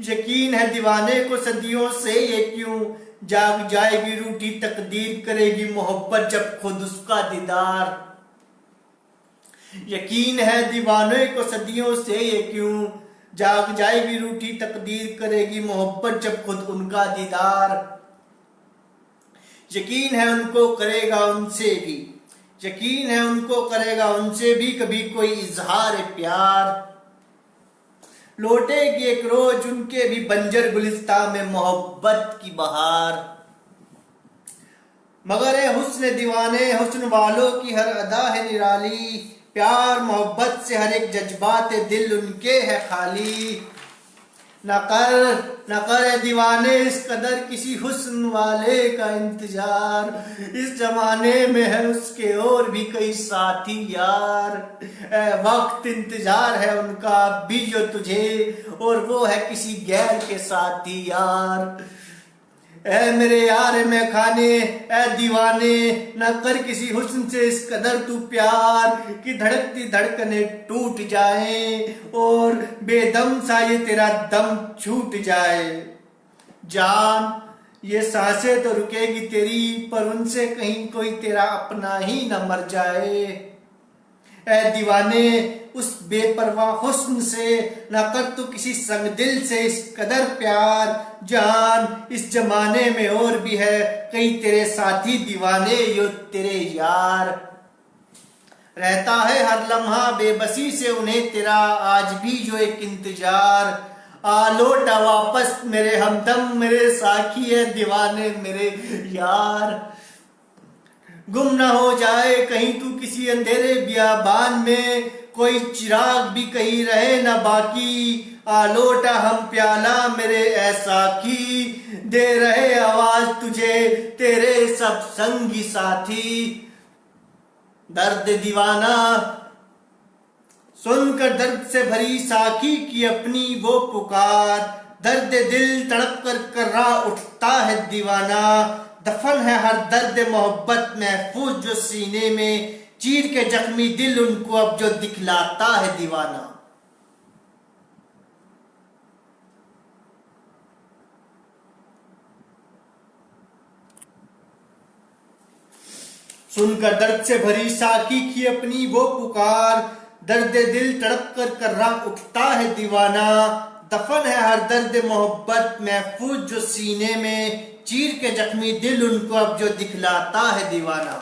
यकीन है दीवाने को सदियों से ये क्यों, जाग जाएगी रूठी तकदीर करेगी मोहब्बत जब खुद उसका दीदार। यकीन है दीवाने को सदियों से ये क्यों, जाग जाएगी रूठी तकदीर करेगी मोहब्बत जब खुद उनका दीदार। यकीन है उनको करेगा उनसे भी, यकीन है उनको करेगा उनसे भी कभी कोई इजहार प्यार। लौटेगी एक रोज उनके भी बंजर गुलिस्ता में मोहब्बत की बहार। मगर हुस्न दीवाने हुस्न वालों की हर अदा है निराली, प्यार मोहब्बत से हर एक जज्बात दिल उनके है खाली। न कर दीवाने इस कदर किसी हुस्न वाले का इंतजार, इस जमाने में है उसके और भी कई साथी यार। वक्त इंतजार है उनका भी जो तुझे, और वो है किसी गैर के साथी यार। ऐ मेरे यार मैं खाने ऐ दीवाने, न कर किसी हुस्न से इस कदर तू प्यार कि धड़कती धड़कने टूट जाए और बेदम सा ये तेरा दम छूट जाए। जान ये सांसें तो रुकेगी तेरी, पर उनसे कहीं कोई तेरा अपना ही न मर जाए। ऐ दीवाने उस बेपरवाह हुस्न से न कर तू किसी संग दिल से इस कदर प्यार। जान इस जमाने में और भी है कई तेरे साथी दीवाने यो तेरे यार। रहता है हर लम्हा बेबसी से उन्हें तेरा आज भी जो एक इंतजार। आ लौटा वापस मेरे हमदम मेरे साखी है दीवाने मेरे यार। गुम न हो जाए कहीं तू किसी अंधेरे बियाबान में, कोई चिराग भी कहीं रहे न बाकी। आ लौटा हम प्याला मेरे ऐसा की, दे रहे आवाज तुझे तेरे सब संगी साथी। दर्द दीवाना सुनकर दर्द से भरी साखी की अपनी वो पुकार, दर्द दिल तड़प कर कर्रा उठता है दीवाना। दफन है हर दर्द मोहब्बत महफूज जो सीने में, चीर के जख्मी दिल उनको अब जो दिखलाता है दीवाना। सुनकर दर्द से भरी साकी की अपनी वो पुकार, दर्द दिल तड़प कर कर्रा उठता है दीवाना। दफन है हर दर्द मोहब्बत महफूज जो सीने में, चीर के जख्मी दिल उनको अब जो दिखलाता है दीवाना।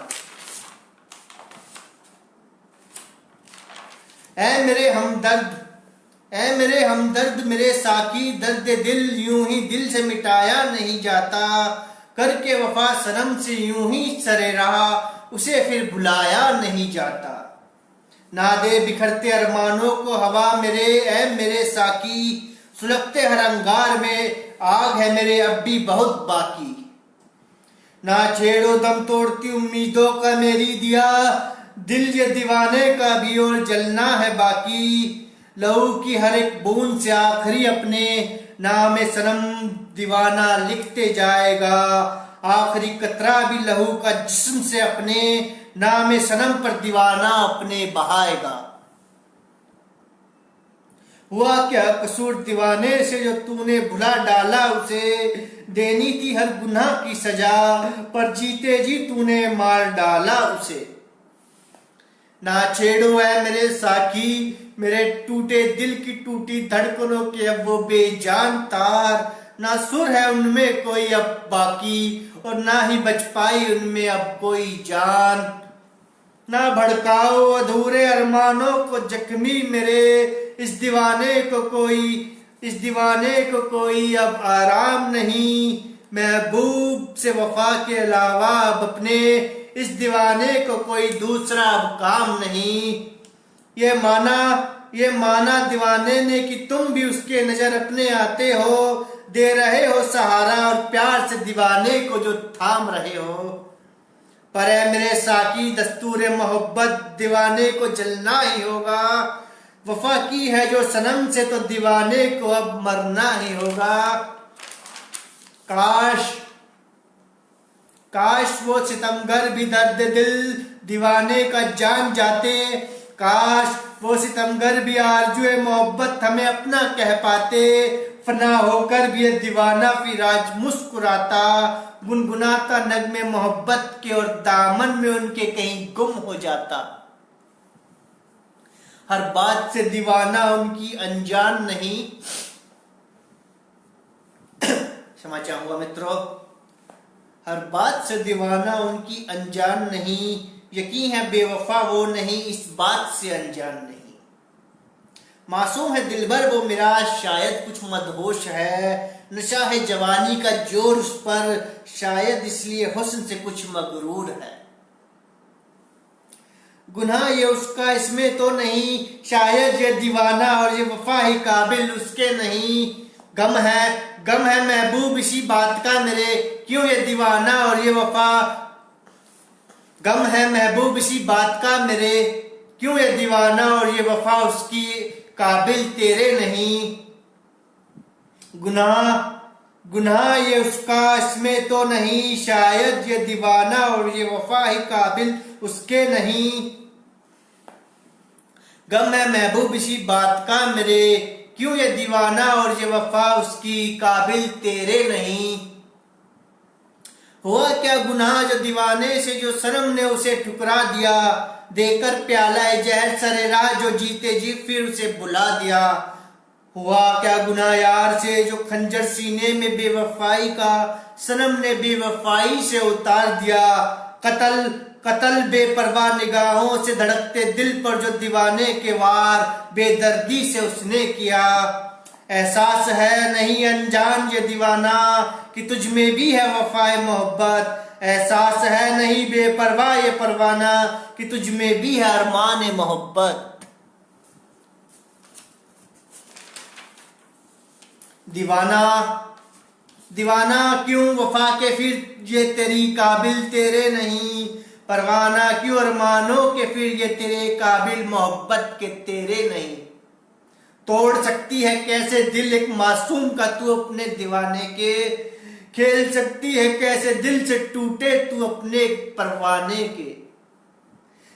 ऐ मेरे हमदर्द मेरे साकी, दर्द दिल यूं ही दिल से मिटाया नहीं जाता। करके वफा सनम से यूं ही सरे रहा, उसे फिर भुलाया नहीं जाता। ना दे बिखरते अरमानों को हवा मेरे ऐ मेरे साकी, सुलगते हर अंगार में आग है मेरे अब भी बहुत बाकी। ना छेड़ो दम तोड़ती उम्मीदों का मेरी दिया, दिल ये दीवाने का भी और जलना है बाकी। लहू की हर एक बूंद से आखिरी अपने नाम सनम दीवाना लिखते जाएगा। आखिरी कतरा भी लहू का जिस्म से अपने नाम सनम पर दीवाना अपने बहाएगा। हुआ क्या कसूर दीवाने से जो तूने भुला डाला उसे, देनी थी हर गुनाह की सजा पर जीते जी तूने मार डाला उसे। ना छेड़ो है मेरे साकी मेरे टूटे दिल की टूटी धड़कनों के अब वो बेजान तार। ना सुर है उनमें कोई अब बाकी और ना ही बच पाई उनमें अब कोई जान। ना भड़काओ अधूरे अरमानों को जख्मी मेरे, इस दीवाने को कोई अब आराम नहीं। महबूब से वफा के अलावा अब अपने इस दीवाने को कोई दूसरा अब काम नहीं। ये माना दीवाने ने कि तुम भी उसके नजर अपने आते हो, दे रहे हो सहारा और प्यार से दीवाने को जो थाम रहे हो। पर है मेरे साकी दस्तूर मोहब्बत दीवाने को जलना ही होगा। वफा की है जो सनम से तो दीवाने को अब मरना ही होगा। काश वो सितमगर भी दर्द दिल दीवाने का जान जाते, काश वो सितमगर भी आरज़ुए मोहब्बत हमें अपना कह पाते। फना होकर भी ये दीवाना फिर आज मुस्कुराता, गुनगुनाता नगमे मोहब्बत के और दामन में उनके कहीं गुम हो जाता। हर बात से दीवाना उनकी अनजान नहीं, क्षमा चाहूंगा मित्रों, हर बात से दीवाना उनकी अनजान नहीं, यकीन है बेवफा वो नहीं, इस बात से अनजान नहीं। मासूम है दिलबर वो मेरा, शायद कुछ मदहोश है, नशा है जवानी का जोर उस पर, शायद इसलिए हुस्न से कुछ मगरूर है। गुनाह ये उसका इसमें तो नहीं, शायद ये दीवाना और ये वफा ही काबिल उसके नहीं। गम है महबूब इसी बात का मेरे, क्यों ये दीवाना और ये वफा। गम है महबूब इसी बात का मेरे, क्यों ये दीवाना और ये वफा उसकी काबिल तेरे नहीं। गुनाह ये उसका इसमें तो नहीं, शायद ये दीवाना और ये वफा ही काबिल उसके नहीं। गम है महबूब इसी बात का मेरे, क्यों ये दीवाना और ये वफा उसकी काबिल तेरे नहीं। हुआ क्या गुनाह जो दीवाने से, जो सनम ने उसे ठुकरा दिया, देकर प्याला जहर सरे राह जो जीते जी फिर उसे बुला दिया। हुआ क्या गुनाह यार से, जो खंजर सीने में बेवफाई का सनम ने बेवफाई से उतार दिया। कत्ल बेपरवाह निगाहों से धड़कते दिल पर जो दीवाने के वार बेदर्दी से उसने किया। एहसास है नहीं अनजान ये दीवाना कि तुझ में भी है वफाए मोहब्बत, एहसास है नहीं बेपरवाह ये परवाना कि तुझ में भी है अरमान मोहब्बत। दीवाना क्यों वफा के फिर ये तेरी काबिल तेरे नहीं, परवाना क्यों अरमानों के फिर ये तेरे काबिल मोहब्बत के तेरे नहीं। तोड़ सकती है कैसे दिल एक मासूम का तू अपने दीवाने के, खेल सकती है कैसे दिल से टूटे तू अपने परवाने के।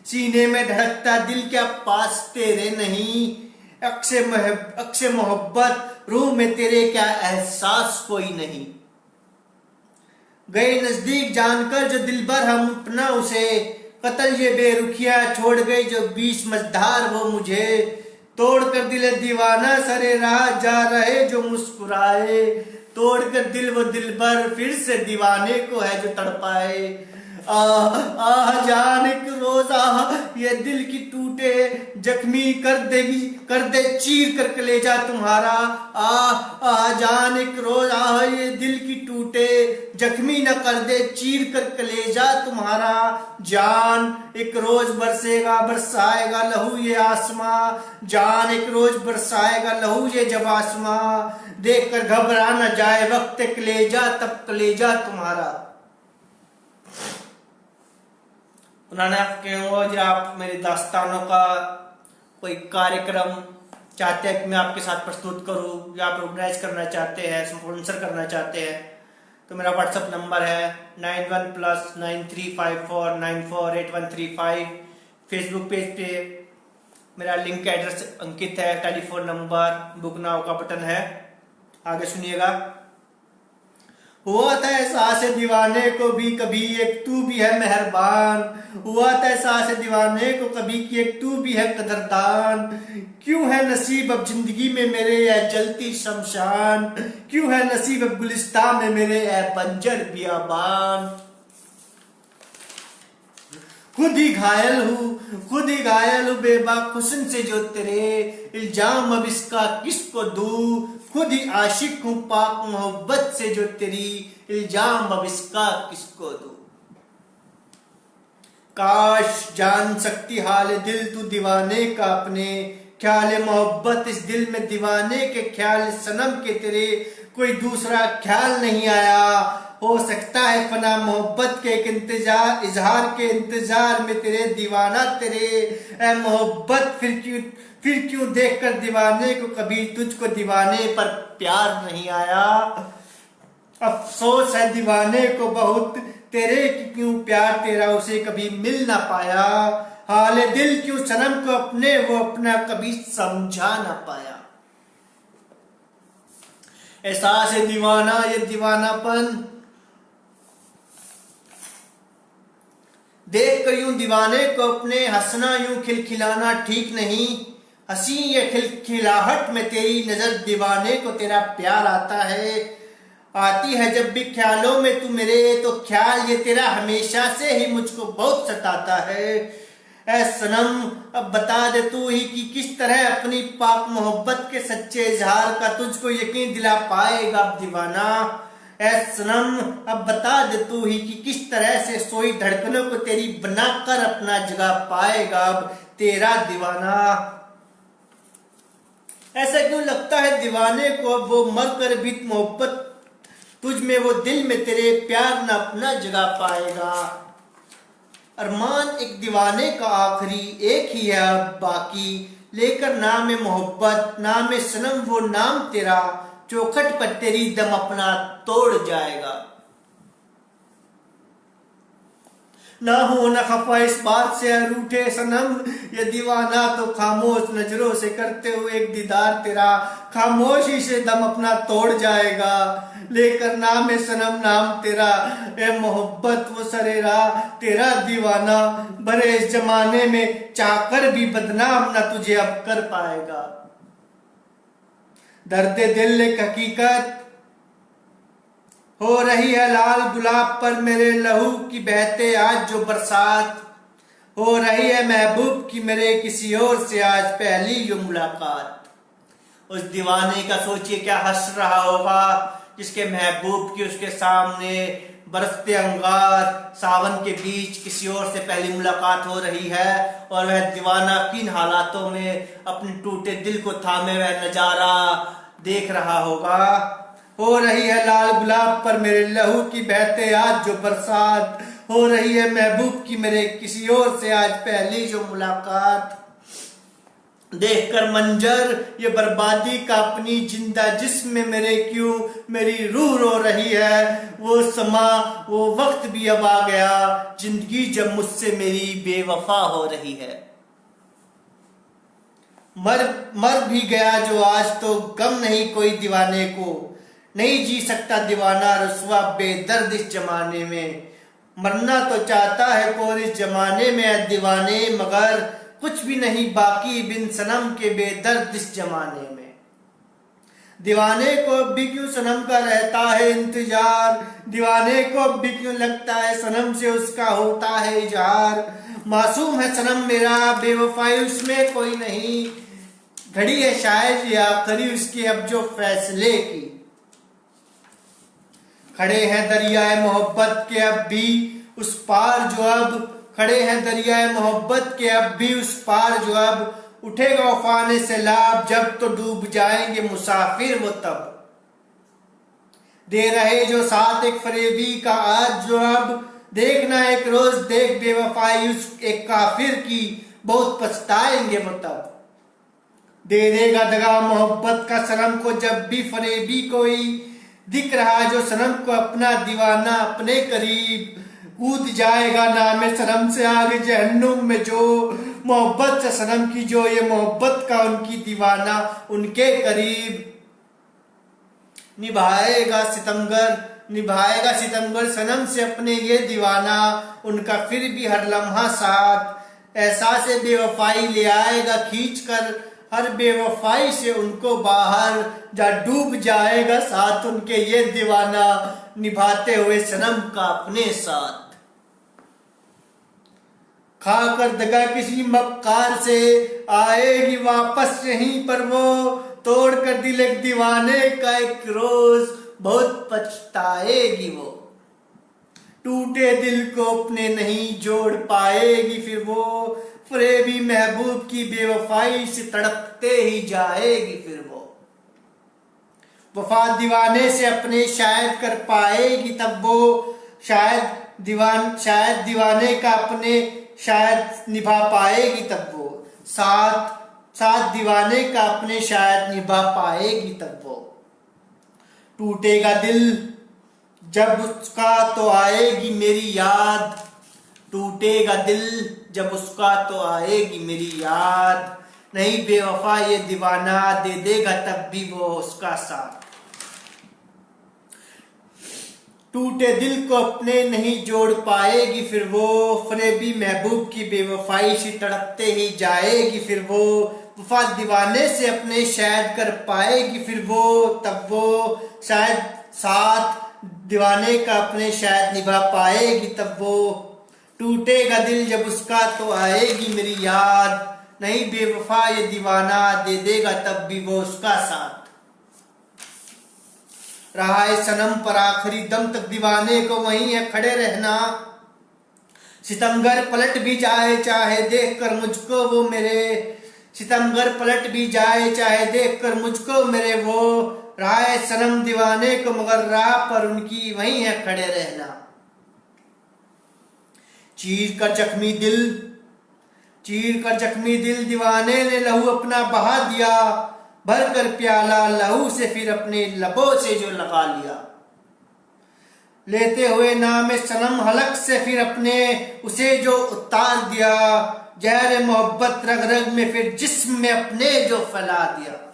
सीने में धड़कता दिल क्या पास तेरे नहीं, अक्से मोहब्बत रूह में तेरे क्या एहसास कोई नहीं। गए नजदीक जानकर जो दिलबर हम अपना उसे, कत्ल ये बेरुखिया छोड़ गई जो बीच मझधार वो मुझे। तोड़ कर दिल दीवाना सरे राह जा रहे जो मुस्कुराए, तोड़ कर दिल वो दिलबर फिर से दीवाने को है जो तड़पाए। जान एक रोज ये दिल की टूटे जख्मी कर दे चीर कर कलेजा तुम्हारा। जान एक रोज ये दिल की टूटे जख्मी न कर दे चीर कर कलेजा तुम्हारा। जान एक रोज बरसाएगा लहू ये आसमां, जान एक रोज बरसाएगा लहू ये जब आसमां। देख कर घबरा न जाए वक्त कलेजा तब कलेजा तुम्हारा। उन्होंने कहूँगा जो आप मेरी दास्तानों का कोई कार्यक्रम चाहते हैं कि मैं आपके साथ प्रस्तुत करूँ, या आप ऑर्गेनाइज करना चाहते हैं, स्पॉन्सर करना चाहते हैं, तो मेरा व्हाट्सएप नंबर है 91+9354948135। फेसबुक पेज पे मेरा लिंक एड्रेस अंकित है, टेलीफोन नंबर बुक नाउ का बटन है। आगे सुनिएगा। हुआ था एहसास दीवाने को भी कभी एक तू भी है मेहरबान, हुआ था एहसास दीवाने को कभी कि एक तू भी है कदरदान। क्यों है नसीब अब जिंदगी में मेरे ऐ जलती शमशान, क्यों है नसीब अब गुलिस्तान में मेरे ऐ बंजर बियाबान। खुद ही घायल हूँ बेबाक हुस्न से जो तेरे, इल्जाम अब इसका किसको दूं। खुद ही आशिक हूँ पाक मोहब्बत से जो तेरी, इल्जाम अब इसका किसको दूं। काश जान सकती हाल दिल तू दीवाने का अपने, ख्याल मोहब्बत इस दिल में दीवाने के ख्याल सनम के तेरे कोई दूसरा ख्याल नहीं आया। हो सकता है फना मोहब्बत के एक इंतजार इजहार के इंतजार में तेरे दीवाना तेरे ऐ मोहब्बत फिर क्यों देखकर दीवाने को कभी तुझको दीवाने पर प्यार नहीं आया। अफसोस है दीवाने को बहुत तेरे क्यों प्यार तेरा उसे कभी मिल ना पाया, हाले दिल क्यों सनम को अपने वो अपना कभी समझा ना पाया। एहसास है दीवाना ये दीवानापन देख कर यूं दीवाने को अपने हंसना यूं खिलखिलाना ठीक नहीं, हंसी ये खिलखिलाहट में तेरी नजर दीवाने को तेरा प्यार आता है, आती है जब भी ख्यालों में तू मेरे तो ख्याल ये तेरा हमेशा से ही मुझको बहुत सताता है। ऐ सनम अब बता दे तू ही कि किस तरह अपनी पाक मोहब्बत के सच्चे इजहार का तुझको यकीन दिला पाएगा अब दीवाना। ऐ सनम अब बता दे तू ही कि किस तरह से सोई धड़कनों को तेरी बनाकर अपना जगह पाएगा अब तेरा दीवाना। ऐसा क्यों लगता है दीवाने को वो मर कर भी मोहब्बत तुझ में वो दिल में तेरे प्यार न अपना जगह पाएगा। अरमान एक दीवाने का आखिरी एक ही है अब बाकी, लेकर नाम मोहब्बत नाम सनम वो नाम तेरा, चौखट पर तेरी दम अपना तोड़ जाएगा। ना हो न खफा इस बात से रूठे सनम, ये दीवाना तो खामोश नजरों से करते हुए एक दीदार तेरा, खामोशी से दम अपना तोड़ जाएगा। लेकर नाम सनम नाम तेरा, ए मोहब्बत वो सरेरा तेरा दीवाना, भरे इस जमाने में चाहकर भी बदनाम न तुझे अब कर पाएगा। दर्द दिल एक हकीकत हो रही है लाल गुलाब पर मेरे लहू की बहते आज जो बरसात, हो रही है महबूब की मेरे किसी और से आज पहली जो मुलाकात। उस दीवाने का सोचिए क्या हंस रहा होगा जिसके महबूब की उसके सामने बरसते अंगार सावन के बीच किसी और से पहली मुलाकात हो रही है, और वह दीवाना किन हालातों में अपने टूटे दिल को थामे वह नजारा देख रहा होगा। हो रही है लाल गुलाब पर मेरे लहू की बहते आज जो बरसात, हो रही है महबूब की मेरे किसी और से आज पहली जो मुलाकात। देखकर मंजर ये बर्बादी का अपनी जिंदा जिस्म में मेरे क्यों मेरी रूह रो रही है, वो समा वो वक्त भी अब आ गया जिंदगी जब मुझसे मेरी बेवफा हो रही है। मर भी गया जो आज तो गम नहीं कोई दीवाने को, नहीं जी सकता दीवाना रुसवा बेदर्द इस जमाने में। मरना तो चाहता है कोई इस जमाने में दीवाने, मगर कुछ भी नहीं बाकी बिन सनम के बेदर्द इस जमाने में। दीवाने को अब भी क्यों सनम का रहता है इंतजार, दीवाने को अब भी क्यों लगता है सनम से उसका होता है इजहार। मासूम है सनम मेरा बेवफाई उसमें कोई नहीं, घड़ी है शायद ये आखिरी उसके अब जो फैसले की। खड़े हैं दरियाए मोहब्बत के अब भी उस पार जो अब, खड़े हैं दरियाए मोहब्बत के अब भी उस पार जो अब, उठेगा उफाने से लाभ जब तो डूब जाएंगे मुसाफिर वो तब। दे रहे जो साथ एक फरेबी का आज जो अब, देखना एक रोज देख बेवफाई उस एक काफिर की, बहुत पछताएंगे वो तब। दे देगा दगा मोहब्बत का सनम को जब भी फरेबी कोई, दिख रहा जो सनम को अपना दीवाना अपने करीब, कूद जाएगा नाम सनम से आगे जहन्नुम में जो, मोहब्बत से सनम की जो ये मोहब्बत का उनकी दीवाना उनके करीब। निभाएगा सितमगर सनम से अपने ये दीवाना, उनका फिर भी हर लम्हा साथ। एहसास बेवफाई ले आएगा खींच कर हर बेवफाई से उनको बाहर, जा डूब जाएगा साथ उनके ये दीवाना, निभाते हुए सनम का अपने साथ। खाकर दगा किसी मक्कार से आएगी वापस यहीं पर वो, तोड़ कर दिल एक दीवाने का एक रोज बहुत पछताएगी वो। टूटे दिल को अपने नहीं जोड़ पाएगी फिर वो, फरेबी महबूब की बेवफाई से तड़पते ही जाएगी फिर वो। वफा दीवाने से अपने शायद कर पाएगी तब वो, शायद दीवाने का अपने शायद निभा पाएगी तब वो, साथ दीवाने का अपने शायद निभा पाएगी तब वो। टूटेगा दिल जब उसका तो आएगी मेरी याद, टूटेगा दिल जब उसका तो आएगी मेरी याद, नहीं बेवफा ये दीवाना दे देगा तब भी वो उसका साथ। टूटे दिल को अपने नहीं जोड़ पाएगी फिर वो, फरेबी महबूब की बेवफाई से तड़पते ही जाएगी फिर वो, वफा दीवाने से अपने शायद कर पाएगी फिर वो, तब वो शायद साथ दीवाने का अपने शायद निभा पाएगी तब वो। टूटेगा दिल जब उसका तो आएगी मेरी याद, नहीं बेवफा ये दीवाना दे देगा तब भी वो उसका साथ। रहा है सनम पर आखिरी दम तक दीवाने को वहीं है खड़े रहना, सितमगर पलट भी जाए चाहे देखकर मुझको वो मेरे, सितमगर पलट भी जाए चाहे देखकर मुझको मेरे वो, रहा है सनम दीवाने को मगर राह पर उनकी वहीं है खड़े रहना। चीर कर जख्मी दिल दीवाने ने लहू अपना बहा दिया, भर कर प्याला लहू से फिर अपने लबों से जो लगा लिया, लेते हुए नाम सनम हलक से फिर अपने उसे जो उतार दिया, जहर मोहब्बत रग रग में फिर जिस्म में अपने जो फैला दिया।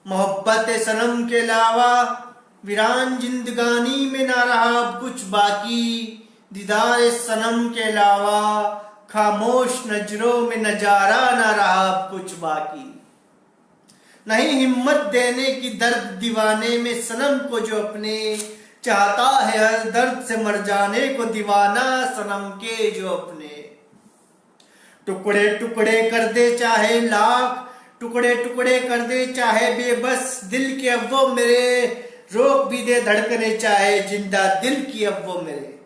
मोहब्बत सनम के अलावा वीरान जिंदगानी में ना रहा अब कुछ बाकी, दीदार सनम के अलावा खामोश नजरों में नजारा ना रहा अब कुछ बाकी। नहीं हिम्मत देने की दर्द दीवाने में सनम को जो अपने, चाहता है हर दर्द से मर जाने को दीवाना सनम के जो अपने। टुकड़े टुकड़े कर दे चाहे लाख, टुकड़े टुकड़े कर दे चाहे बेबस दिल के अब वो मेरे, रोक भी दे धड़कने चाहे जिंदा दिल की अब वो मेरे।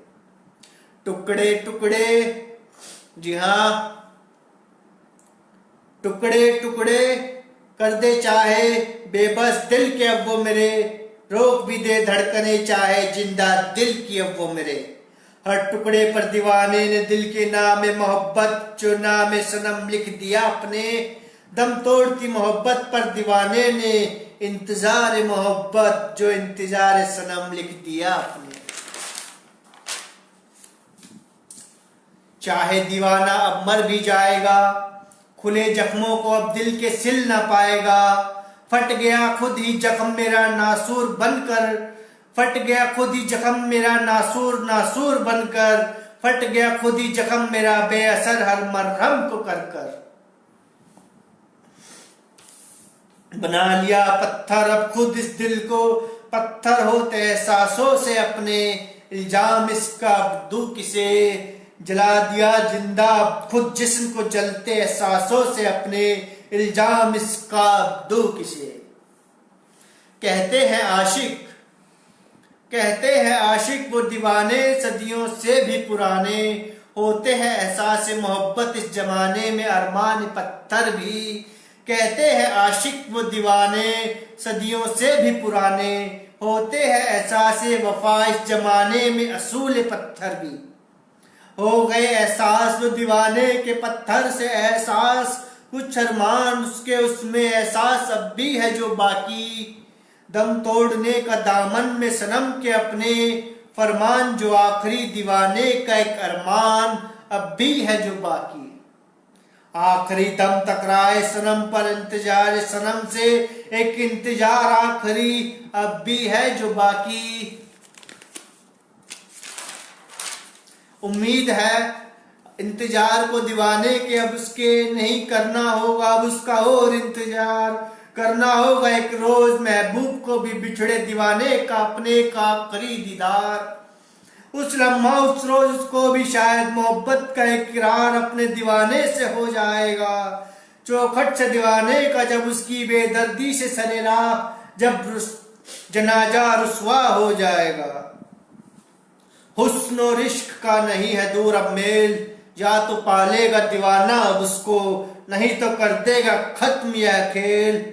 टुकड़े टुकड़े, जी हाँ, टुकड़े टुकड़े कर दे चाहे बेबस दिल के अब वो मेरे, रोक भी दे धड़कने चाहे जिंदा दिल की अब वो मेरे। हर टुकड़े पर दीवाने ने दिल के नाम मोहब्बत जो नाम सनम लिख दिया अपने, दम तोड़ती मोहब्बत पर दीवाने ने इंतजार मोहब्बत जो इंतजार सनम लिख दिया अपने। चाहे दीवाना अब मर भी जाएगा, खुले जख्मों को अब दिल के सिल ना पाएगा, फट गया खुद ही जख्म मेरा नासूर बनकर, फट गया खुद ही जख्म मेरा नासूर बनकर, फट गया खुद ही जख्म मेरा बेअसर हर मरहम को कर कर। बना लिया पत्थर अब खुद इस दिल को, पत्थर होते एहसासों से अपने, इल्जाम इसका अब दू किसे, जला दिया जिंदा खुद जिस्म को जलते एहसासों से अपने, इल्जाम इसका अब दू किसे। कहते हैं आशिक वो दीवाने सदियों से भी पुराने, होते हैं एहसास मोहब्बत इस जमाने में अरमान पत्थर भी। कहते हैं आशिक वो दीवाने सदियों से भी पुराने, होते हैं एहसास वफा इस जमाने में असूल पत्थर भी। हो गए एहसास वो दीवाने के पत्थर से एहसास, कुछ अरमान उसके उसमें एहसास अब भी है जो बाकी, दम तोड़ने का दामन में सनम के अपने, फरमान जो आखिरी दीवाने का एक अरमान अब भी है जो बाकी। आखिरी दम टकराए सनम पर इंतजार सनम से, एक इंतजार आखिरी अब भी है जो बाकी। उम्मीद है इंतजार को दीवाने के अब उसके नहीं करना होगा, अब उसका और इंतजार करना होगा एक रोज, महबूब को भी बिछड़े दीवाने का अपने का आखिरी दीदार। उस लम्हा उस रोज उसको भी शायद मोहब्बत का इकरार अपने दीवाने से हो जाएगा, चौखट से दीवाने का जब उसकी बेदर्दी से सरेरा, जब जनाजा रुसवा हो जाएगा। हुस्न और इश्क का नहीं है दूर अब मेल, या तो पालेगा दीवाना अब उसको, नहीं तो कर देगा खत्म यह खेल।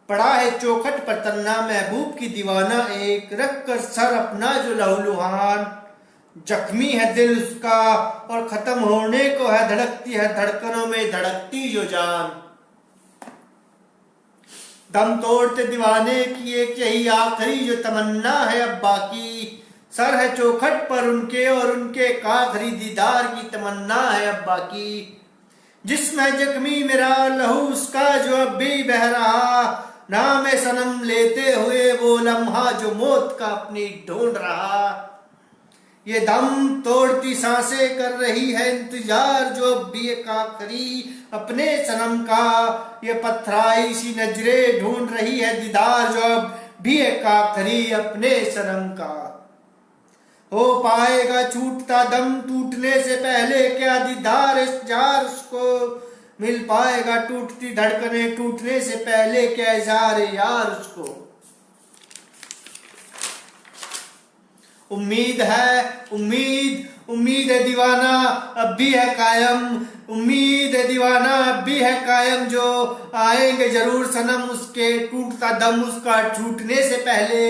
पड़ा है चौखट पर तन्ना महबूब की दीवाना एक, रख कर सर अपना जो लहूलुहान, जख्मी है दिल उसका और खत्म होने को है, धड़कती है धड़कनों में धड़कती जो जान। दम तोड़ते दीवाने की एक यही आखिरी जो तमन्ना है अब बाकी। सर है चौखट पर उनके और उनके एक आखिरी दीदार की तमन्ना है अब बाकी। जिस्म है जख्मी मेरा लहू उसका जो अब भी बह रहा, नाम सनम लेते हुए वो लम्हा जो मौत का अपनी ढूंढ रहा। ये दम तोड़ती सांसें कर रही है इंतजार जो अब भी एक आखिरी अपने सनम का। ये पथराई सी नजरें ढूंढ रही है दीदार जो अब भी एक आखिरी अपने सनम का। हो पाएगा छूटता दम टूटने से पहले क्या दीदार इस जार उसको, मिल पाएगा टूटती धड़कने टूटने से पहले क्या इज़हार यार उसको। उम्मीद है उम्मीद है दीवाना अब भी है कायम, उम्मीद है दीवाना अब भी है कायम जो आएंगे जरूर सनम उसके टूटता दम उसका छूटने से पहले।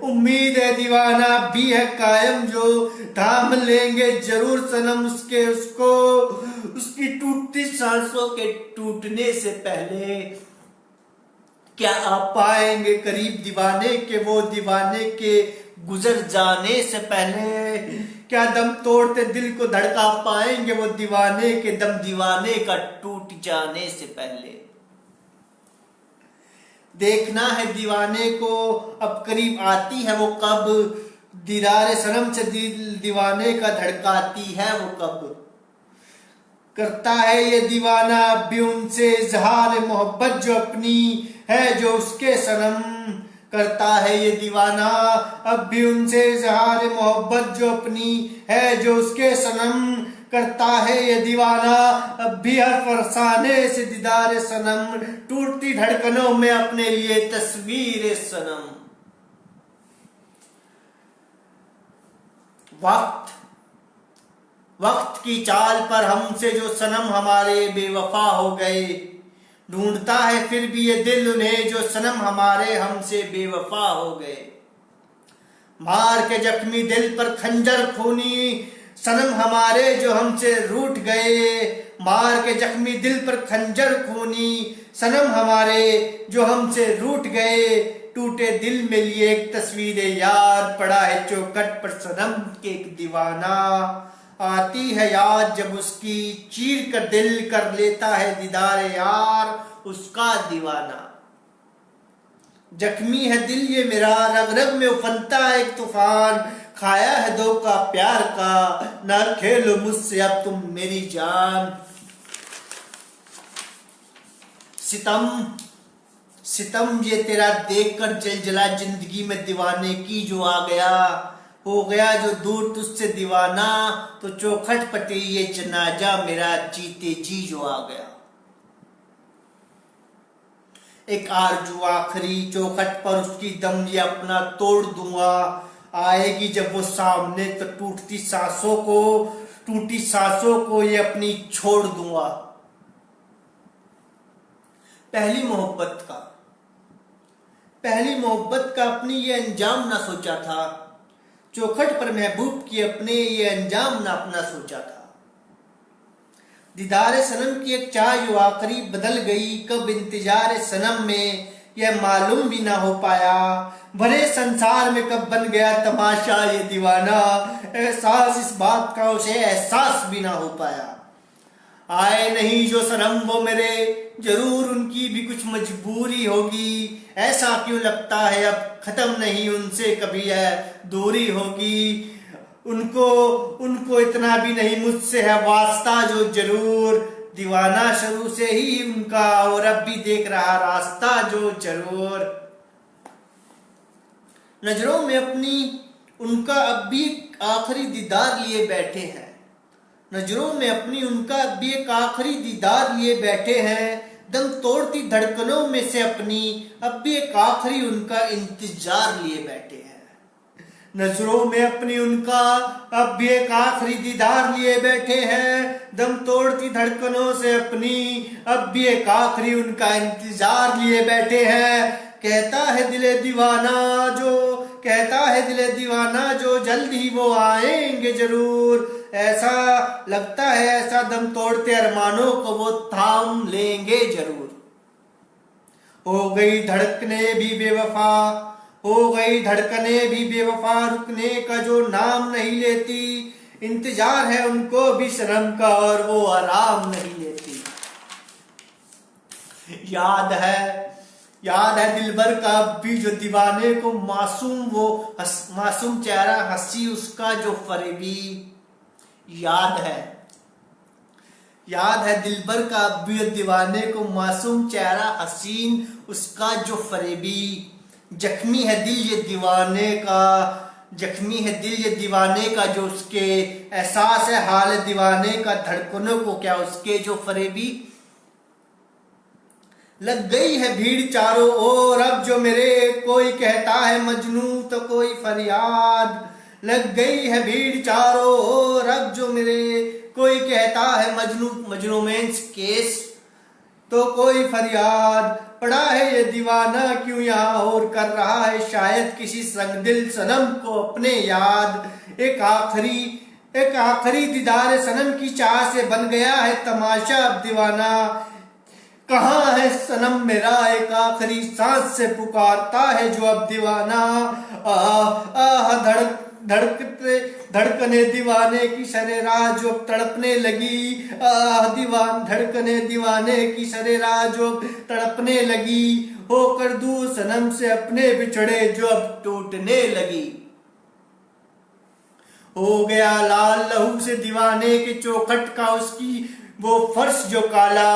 उम्मीद है दीवाना अब भी है कायम जो थाम लेंगे जरूर सनम उसके उसको उसकी टूटती सांसों के टूटने से पहले। क्या आप पाएंगे करीब दीवाने के वो दीवाने के गुजर जाने से पहले। क्या दम तोड़ते दिल को धड़का पाएंगे वो दीवाने के दम दीवाने का टूट जाने से पहले। देखना है दीवाने को अब करीब आती है वो कब, दीदार सनम से दिल दीवाने का धड़काती है वो कब। करता है ये दीवाना अब भी उनसे इजहार मोहब्बत जो अपनी है जो उसके सनम। करता है ये दीवाना अब भी उनसे इजहार मोहब्बत जो अपनी है जो उसके सनम। करता है ये दीवाना अब भी हर फरसाने से दीदार सनम, टूटती धड़कनों में अपने लिए तस्वीर सनम। वक्त की चाल पर हमसे जो सनम हमारे बेवफा हो गए, ढूंढता है फिर भी ये दिल उन्हें जो सनम हमारे हमसे बेवफा हो गए। मार के जख्मी दिल पर खंजर खूनी सनम हमारे जो हमसे रूठ गए, मार के जख्मी दिल पर खंजर खूनी सनम हमारे जो हमसे रूठ गए। टूटे दिल में लिए एक तस्वीर यार पड़ा है चौखट पर सनम के एक दीवाना। आती है याद जब उसकी चीर कर दिल कर लेता है दीदार यार उसका दीवाना। जख्मी है दिल ये मेरा रग रग में उफनता है एक तूफान, खाया है धोखा प्यार का ना खेलो मुझसे अब तुम मेरी जान। सितम ये तेरा देखकर जल जला जिंदगी में दीवाने की जो आ गया, हो गया जो दूर तुझसे दीवाना तो चौखट पटे ये जनाजा मेरा जीते जी जो आ गया। एक आरजू आखिरी चौखट पर उसकी दम ये अपना तोड़ दूंगा, आएगी जब वो सामने तो टूटी सांसों को ये अपनी छोड़ दूंगा। पहली मोहब्बत का अपनी ये अंजाम ना सोचा था, चौखट पर महबूब की अपने ये अंजाम ना अपना सोचा था। दीदार सनम की एक चाह जो आखिरी बदल गई, कब इंतजार सनम में यह मालूम भी ना हो पाया। भरे संसार में कब बन गया तमाशा ये दीवाना, एहसास इस बात का उसे एहसास भी ना हो पाया। आए नहीं जो सनम वो मेरे, जरूर उनकी भी कुछ मजबूरी होगी। ऐसा क्यों लगता है अब खत्म नहीं उनसे कभी है दूरी होगी। उनको इतना भी नहीं मुझसे है वास्ता जो जरूर, दीवाना शुरू से ही उनका और अब भी देख रहा रास्ता जो जरूर। नजरों में अपनी उनका अब भी आखिरी दीदार लिए बैठे हैं, नजरों में अपनी उनका अब भी एक आखिरी दीदार लिए बैठे हैं। दम तोड़ती धड़कनों में से अपनी अब भी एक आखिरी उनका इंतजार लिए बैठे हैं। नजरों में अपनी उनका अब भी एक आखिरी दीदार लिए बैठे हैं। दम तोड़ती धड़कनों से अपनी अब भी एक आखिरी उनका इंतजार लिए बैठे हैं। कहता है दिले दीवाना जो जल्द ही वो आएंगे जरूर। ऐसा लगता है ऐसा दम तोड़ते अरमानों को वो थाम लेंगे जरूर। हो गई धड़कने भी बेवफा, हो गई धड़कने भी बेवफा, रुकने का जो नाम नहीं लेती, इंतजार है उनको भी सनम का और वो आराम नहीं लेती। याद है दिलबर का अब भी जो दीवाने को मासूम वो मासूम चेहरा हंसी उसका जो फरेबी। याद है दिलबर का अब भी दीवाने को मासूम चेहरा हसीन उसका जो फरेबी। जख्मी है दिल ये दीवाने का जो उसके एहसास है हाल दीवाने का, धड़कनों को क्या उसके जो फरेबी। लग गई है भीड़ चारों ओर अब जो मेरे, कोई कहता है मजनू तो कोई फरियाद। लग गई है भीड़ चारों ओर अब जो मेरे, कोई कहता है मजनू मीन्स केस तो कोई फरियाद। पड़ा है ये दीवाना क्यों यहाँ और कर रहा है शायद किसी संगदिल सनम को अपने याद। एक आखिरी दीदार सनम की चाह से बन गया है तमाशा अब दीवाना। कहाँ है सनम मेरा एक आखिरी सांस से पुकारता है जो अब दीवाना। धड़कने दीवाने की सरेराह जो अब तड़पने लगी। धड़कने दीवाने की सरेराह जो अब तड़पने लगी। होकर दूर सनम से अपने बिछड़े जो अब टूटने लगी। हो गया लाल लहू से दीवाने के चौखट का उसकी वो फर्श जो काला।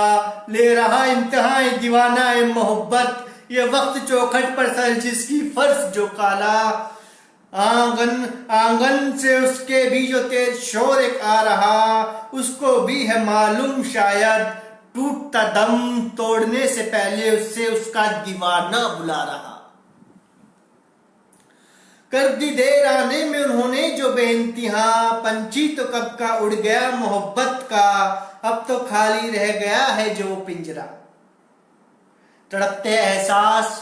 ले रहा इम्तिहान दीवाना है मोहब्बत, ये वक्त चौखट पर सर जिसकी फर्श जो काला। आंगन से उसके भी जो तेज शोर एक आ रहा, उसको भी है मालूम शायद टूटता दम तोड़ने से पहले उससे उसका दीवाना बुला रहा। कर दी देर आने में उन्होंने जो बेइंतहा, पंछी तो कब का उड़ गया मोहब्बत का, अब तो खाली रह गया है जो पिंजरा। तड़पते एहसास,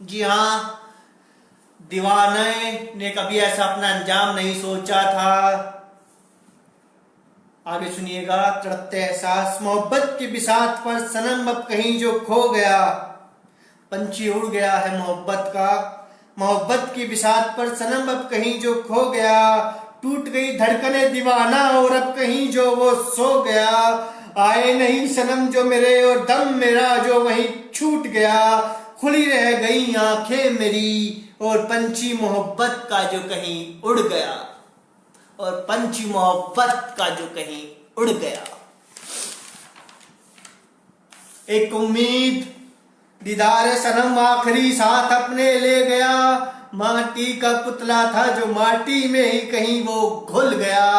जी हाँ, दीवाने ने कभी ऐसा अपना अंजाम नहीं सोचा था। आगे सुनिएगा। तड़पते एहसास, मोहब्बत की बिसात पर सनम अब कहीं जो खो गया। पंछी उड़ गया है मोहब्बत की बिसात पर सनम अब कहीं जो खो गया। टूट गई धड़कने दीवाना और अब कहीं जो वो सो गया। आए नहीं सनम जो मेरे और दम मेरा जो वहीं छूट गया। खुली रह गई आंखें मेरी और पंछी मोहब्बत का जो कहीं उड़ गया। एक उम्मीद दीदार सनम आखिरी साथ अपने ले गया। माटी का पुतला था जो माटी में ही कहीं वो घुल गया।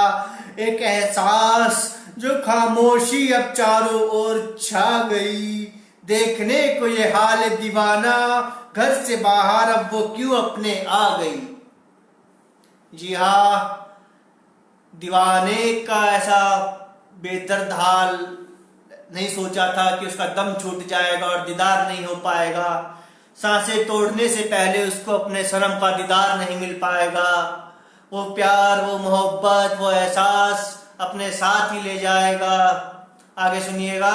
एक एहसास जो खामोशी अब चारों ओर छा गई। देखने को ये हाल दीवाना, घर से बाहर अब वो क्यों अपने आ गई। जी हाँ, दीवाने का ऐसा बेदर्द हाल नहीं सोचा था कि उसका दम छूट जाएगा और दीदार नहीं हो पाएगा। सांसें तोड़ने से पहले उसको अपने सनम का दीदार नहीं मिल पाएगा। वो प्यार, वो मोहब्बत, वो एहसास अपने साथ ही ले जाएगा। आगे सुनिएगा।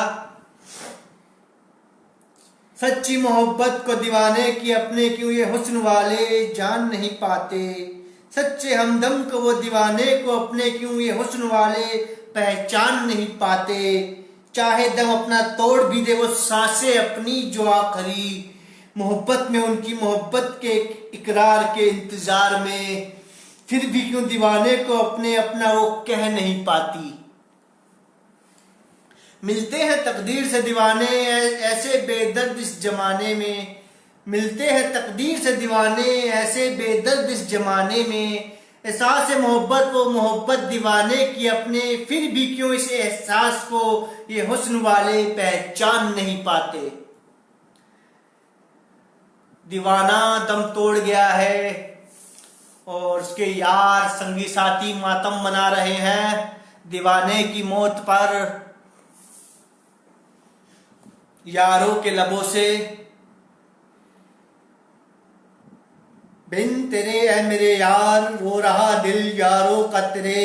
सच्ची मोहब्बत को दीवाने की अपने क्यों ये हुस्न वाले जान नहीं पाते। सच्चे हमदम को वो दीवाने को अपने क्यों ये हुस्न वाले पहचान नहीं पाते। चाहे दम अपना तोड़ भी दे वो सांसें अपनी जो आखिरी, मोहब्बत में उनकी मोहब्बत के इकरार के इंतजार में फिर भी क्यों दीवाने को अपना वो कह नहीं पाती। मिलते हैं तकदीर से दीवाने ऐसे बेदर्द इस जमाने में। मिलते हैं तकदीर से दीवाने ऐसे बेदर्द इस जमाने में। एहसास मोहब्बत वो मोहब्बत दीवाने की अपने, फिर भी क्यों इस एहसास को ये हुस्न वाले पहचान नहीं पाते। दीवाना दम तोड़ गया है और उसके यार संगी साथी मातम मना रहे हैं दीवाने की मौत पर। यारों के लबों से बिन तेरे है मेरे यार, रो रहा दिल यारों का तेरे।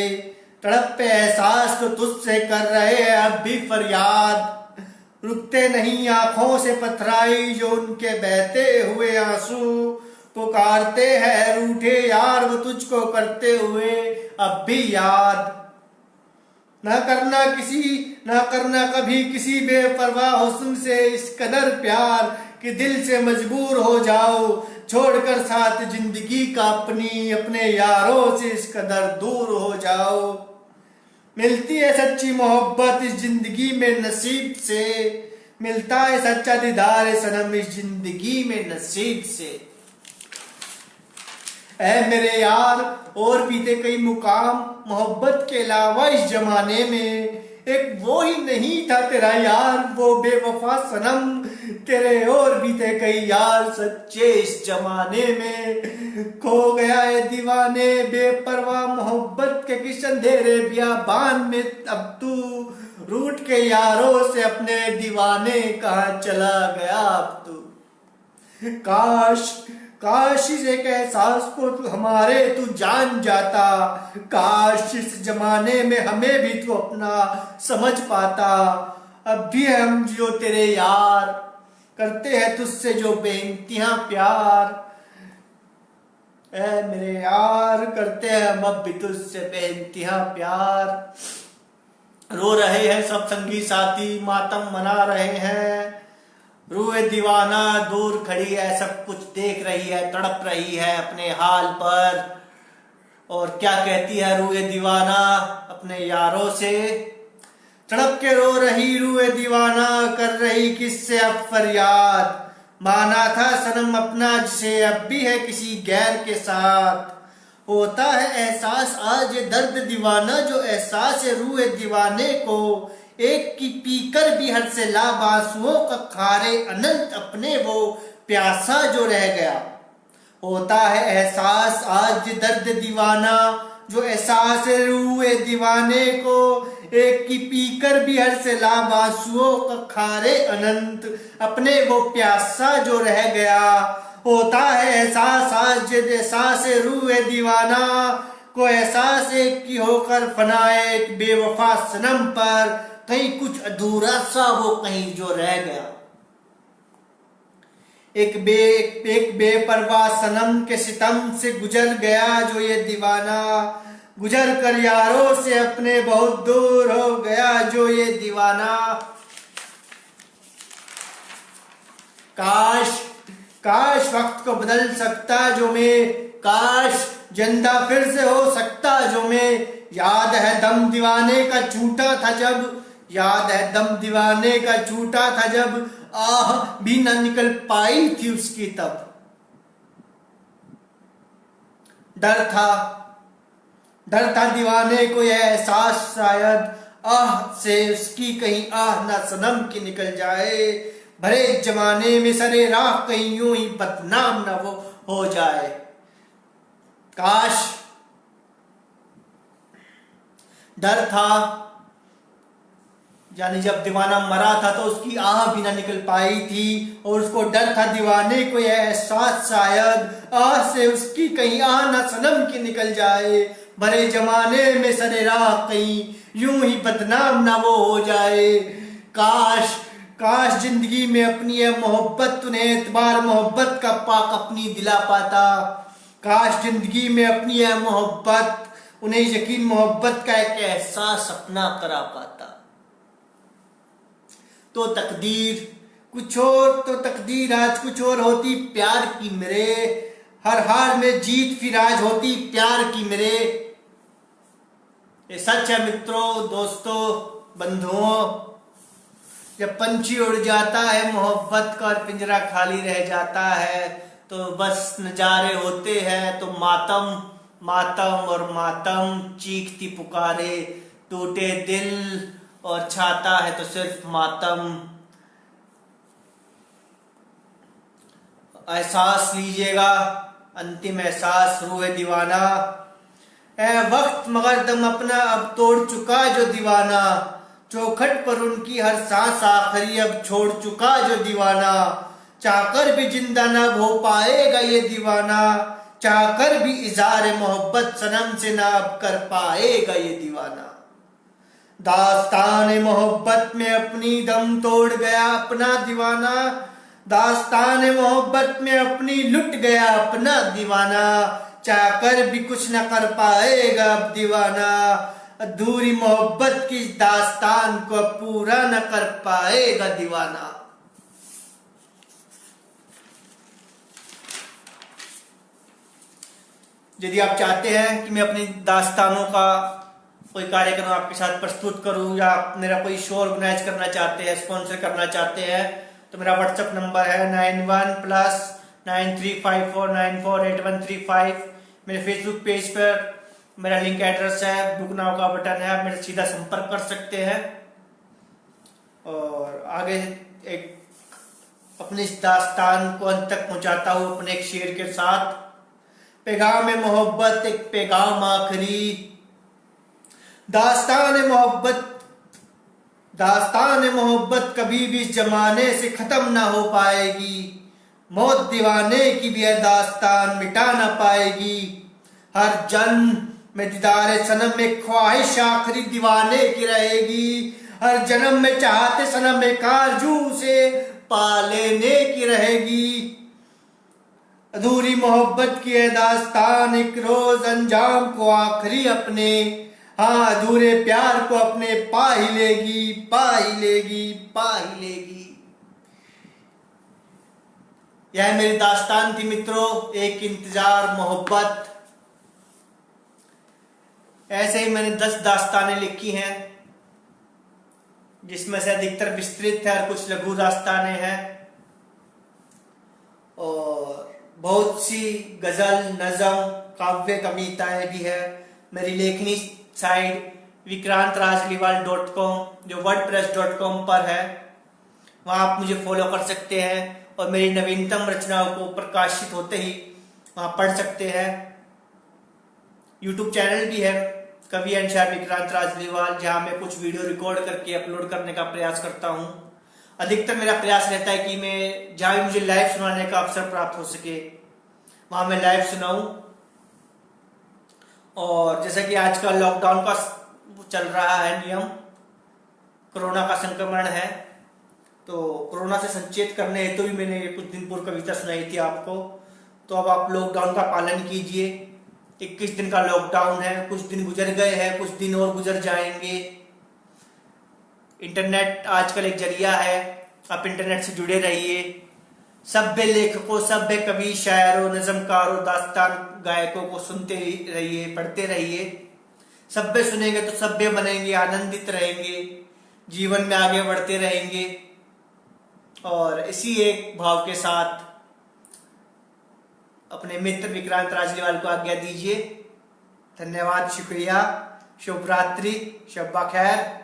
तड़प पे एहसास तो तुझसे कर रहे हैं अब भी फरियाद। रुकते नहीं आंखों से पथराई जो उनके बहते हुए आंसू, पुकारते हैं रूठे यार वो तुझको करते हुए अब भी याद। न करना कभी किसी बेपरवाह हुस्न से इस कदर प्यार कि दिल से मजबूर हो जाओ छोड़कर साथ जिंदगी का अपने यारों से इस कदर दूर हो जाओ। मिलती है सच्ची मोहब्बत इस जिंदगी में नसीब से, मिलता है सच्चा दीदार सनम इस जिंदगी में नसीब से। ऐ मेरे यार और भी थे कई मुकाम मोहब्बत के अलावा इस जमाने में, एक वो ही नहीं था तेरा यार वो बेवफा सनम, तेरे और भी थे कई यार सच्चे इस जमाने में। खो गया है दीवाने बेपरवाह मोहब्बत के किस अंधेरे बियाबान में, अब तू रूठ के यारों से अपने दीवाने कहाँ चला गया अब तू। काश इस एक एहसास को तू जान जाता, काश इस जमाने में हमें भी तू अपना समझ पाता। अब भी हम जो तेरे यार करते हैं तुझसे जो बेइंतहा प्यार, ऐ मेरे यार करते हैं हम अब भी तुझसे बेइंतहा प्यार। रो रहे हैं सब संगी साथी मातम मना रहे हैं, रूए दीवाना दूर खड़ी है सब कुछ देख रही है तड़प रही है अपने हाल पर। और क्या कहती है रूए दीवाना अपने यारों से, तड़प के रो रही रूए दीवाना कर रही किससे अब फरियाद। माना था सनम अपना जिसे अब भी है किसी गैर के साथ, होता है एहसास आज ये दर्द दीवाना जो एहसास है रूए दीवाने को। एक की पीकर भी हर से लाबासुओं का खारे अनंत अपने वो प्यासा जो रह गया। होता है एहसास आज ये दर्द दीवाना जो एहसास है रूए दीवाने को, एक की पीकर भी हर से लाबासुओं का खारे अनंत अपने वो प्यासा जो रह गया। होता है एहसास आज एहसास रूए दीवाना को एहसास एक की होकर फनाए एक बेवफा सनम पर, कहीं कुछ अधूरा सा वो कहीं जो रह गया। एक बेपरवाह सनम के सितम से गुजर गया जो ये दीवाना, गुजर कर यारों से अपने बहुत दूर हो गया जो ये दीवाना। काश वक्त को बदल सकता जो मैं, काश जिंदा फिर से हो सकता जो मैं। याद है दम दीवाने का छूटा था जब, याद है दम दीवाने का छूटा था जब, आह भी न निकल पाई थी उसकी तब। डर था दीवाने को यह एहसास शायद, आह से उसकी कहीं आह ना सनम की निकल जाए। भरे जमाने में सरे राह कहीं यूं ही बदनाम न वो हो जाए। काश डर था यानी जब दीवाना मरा था तो उसकी आह भी ना निकल पाई थी, और उसको डर था दीवाने को यह एहसास शायद आह से उसकी कहीं आह ना सनम की निकल जाए। भरे जमाने में सरे राह कहीं यूं ही बदनाम ना वो हो जाए। काश जिंदगी में अपनी यह मोहब्बत उन्हें एतबार मोहब्बत का पाक अपनी दिला पाता। काश जिंदगी में अपनी यह मोहब्बत उन्हें यकीन मोहब्बत का एक एहसास अपना करा पाता। तो तकदीर कुछ और, तो तकदीर आज कुछ और होती प्यार की मेरे, हर हार में जीत फिर आज होती प्यार की मेरे। ये सच है मित्रों, दोस्तों, बंधुओं। जब पंछी उड़ जाता है मोहब्बत का और पिंजरा खाली रह जाता है तो बस नजारे होते हैं तो मातम और मातम चीखती पुकारे, टूटे दिल और छाता है तो सिर्फ मातम। एहसास लीजिएगा अंतिम एहसास रूहे दीवाना। ए वक्त मगर दम अपना अब तोड़ चुका जो दीवाना, चौखट पर उनकी हर सांस आखिरी अब छोड़ चुका जो दीवाना। चाहकर भी जिंदा न हो पाएगा ये दीवाना, चाहकर भी इज़हार मोहब्बत सनम से ना अब कर पाएगा ये दीवाना। दास्तान मोहब्बत में अपनी दम तोड़ गया अपना दीवाना, दास्तान मोहब्बत में अपनी लुट गया अपना दीवाना, चाहकर भी कुछ न कर पाएगा अब दीवाना, अधूरी मोहब्बत की दास्तान को पूरा न कर पाएगा दीवाना। यदि आप चाहते हैं कि मैं अपनी दास्तानों का कोई कार्यक्रम आपके साथ प्रस्तुत करूं, या आप मेरा कोई शो ऑर्गेनाइज करना चाहते हैं, स्पॉन्सर करना चाहते हैं, तो मेरा व्हाट्सएप नंबर है 91+9354948135। मेरे फेसबुक पेज पर मेरा लिंक एड्रेस है, बुक नाउ का बटन है, आप मेरे सीधा संपर्क कर सकते हैं। और आगे एक अपनी इस दास्तान को अंत तक पहुंचाता हूं अपने एक शेर के साथ। पैगाम मोहब्बत एक पैगाम आखिरी, दास्तान मोहब्बत कभी भी इस जमाने से खत्म ना हो पाएगी, मौत दीवाने की भी है दास्तान मिटा ना पाएगी, हर जन्म में दीदार सनम में ख्वाहिश आखिरी दीवाने की रहेगी, हर जन्म में चाहते सनम में कारजू से पा लेने की रहेगी, अधूरी मोहब्बत की है दास्तान एक रोज अंजाम को आखिरी अपने, हाँ अधूरे प्यार को अपने पा ही लेगी, पा ही लेगी, पा ही लेगी। यह मेरी दास्तान थी मित्रों, एक इंतजार मोहब्बत। ऐसे ही मैंने 10 दास्तानें लिखी हैं, जिसमें से अधिकतर विस्तृत है और कुछ लघु दास्तानें हैं, और बहुत सी गजल, नज़म, काव्य, कविताएं भी है। मेरी लेखनी साइट vikrantRajliwal.com जो wordpress.com पर है, वहाँ आप मुझे फॉलो कर सकते हैं और मेरी नवीनतम रचनाओं को प्रकाशित होते ही वहाँ पढ़ सकते हैं। यूट्यूब चैनल भी है कवि एंड शायर विक्रांत राजलीवाल, जहाँ मैं कुछ वीडियो रिकॉर्ड करके अपलोड करने का प्रयास करता हूँ। अधिकतर मेरा प्रयास रहता है कि मैं जहाँ भी मुझे लाइव सुनाने का अवसर प्राप्त हो सके वहाँ मैं लाइव सुनाऊं। और जैसा कि आजकल लॉकडाउन का चल रहा है नियम, कोरोना का संक्रमण है, तो कोरोना से संचेत करने हेतु भी मैंने कुछ दिन पूर्व कविता सुनाई थी आपको। तो अब आप लॉकडाउन का पालन कीजिए। 21 दिन का लॉकडाउन है, कुछ दिन गुजर गए हैं, कुछ दिन और गुजर जाएंगे। इंटरनेट आजकल एक जरिया है, आप इंटरनेट से जुड़े रहिए। सभ्य लेखकों, सभ्य कवि, शायरों, नज़मकारों, दास्तान गायकों को सुनते रहिए, पढ़ते रहिए। सभ्य सुनेंगे तो सभ्य बनेंगे, आनंदित रहेंगे, जीवन में आगे बढ़ते रहेंगे। और इसी एक भाव के साथ अपने मित्र विक्रांत राजलीवाल को आज्ञा दीजिए। धन्यवाद, शुक्रिया, शुभ रात्रि, शब्बा खैर।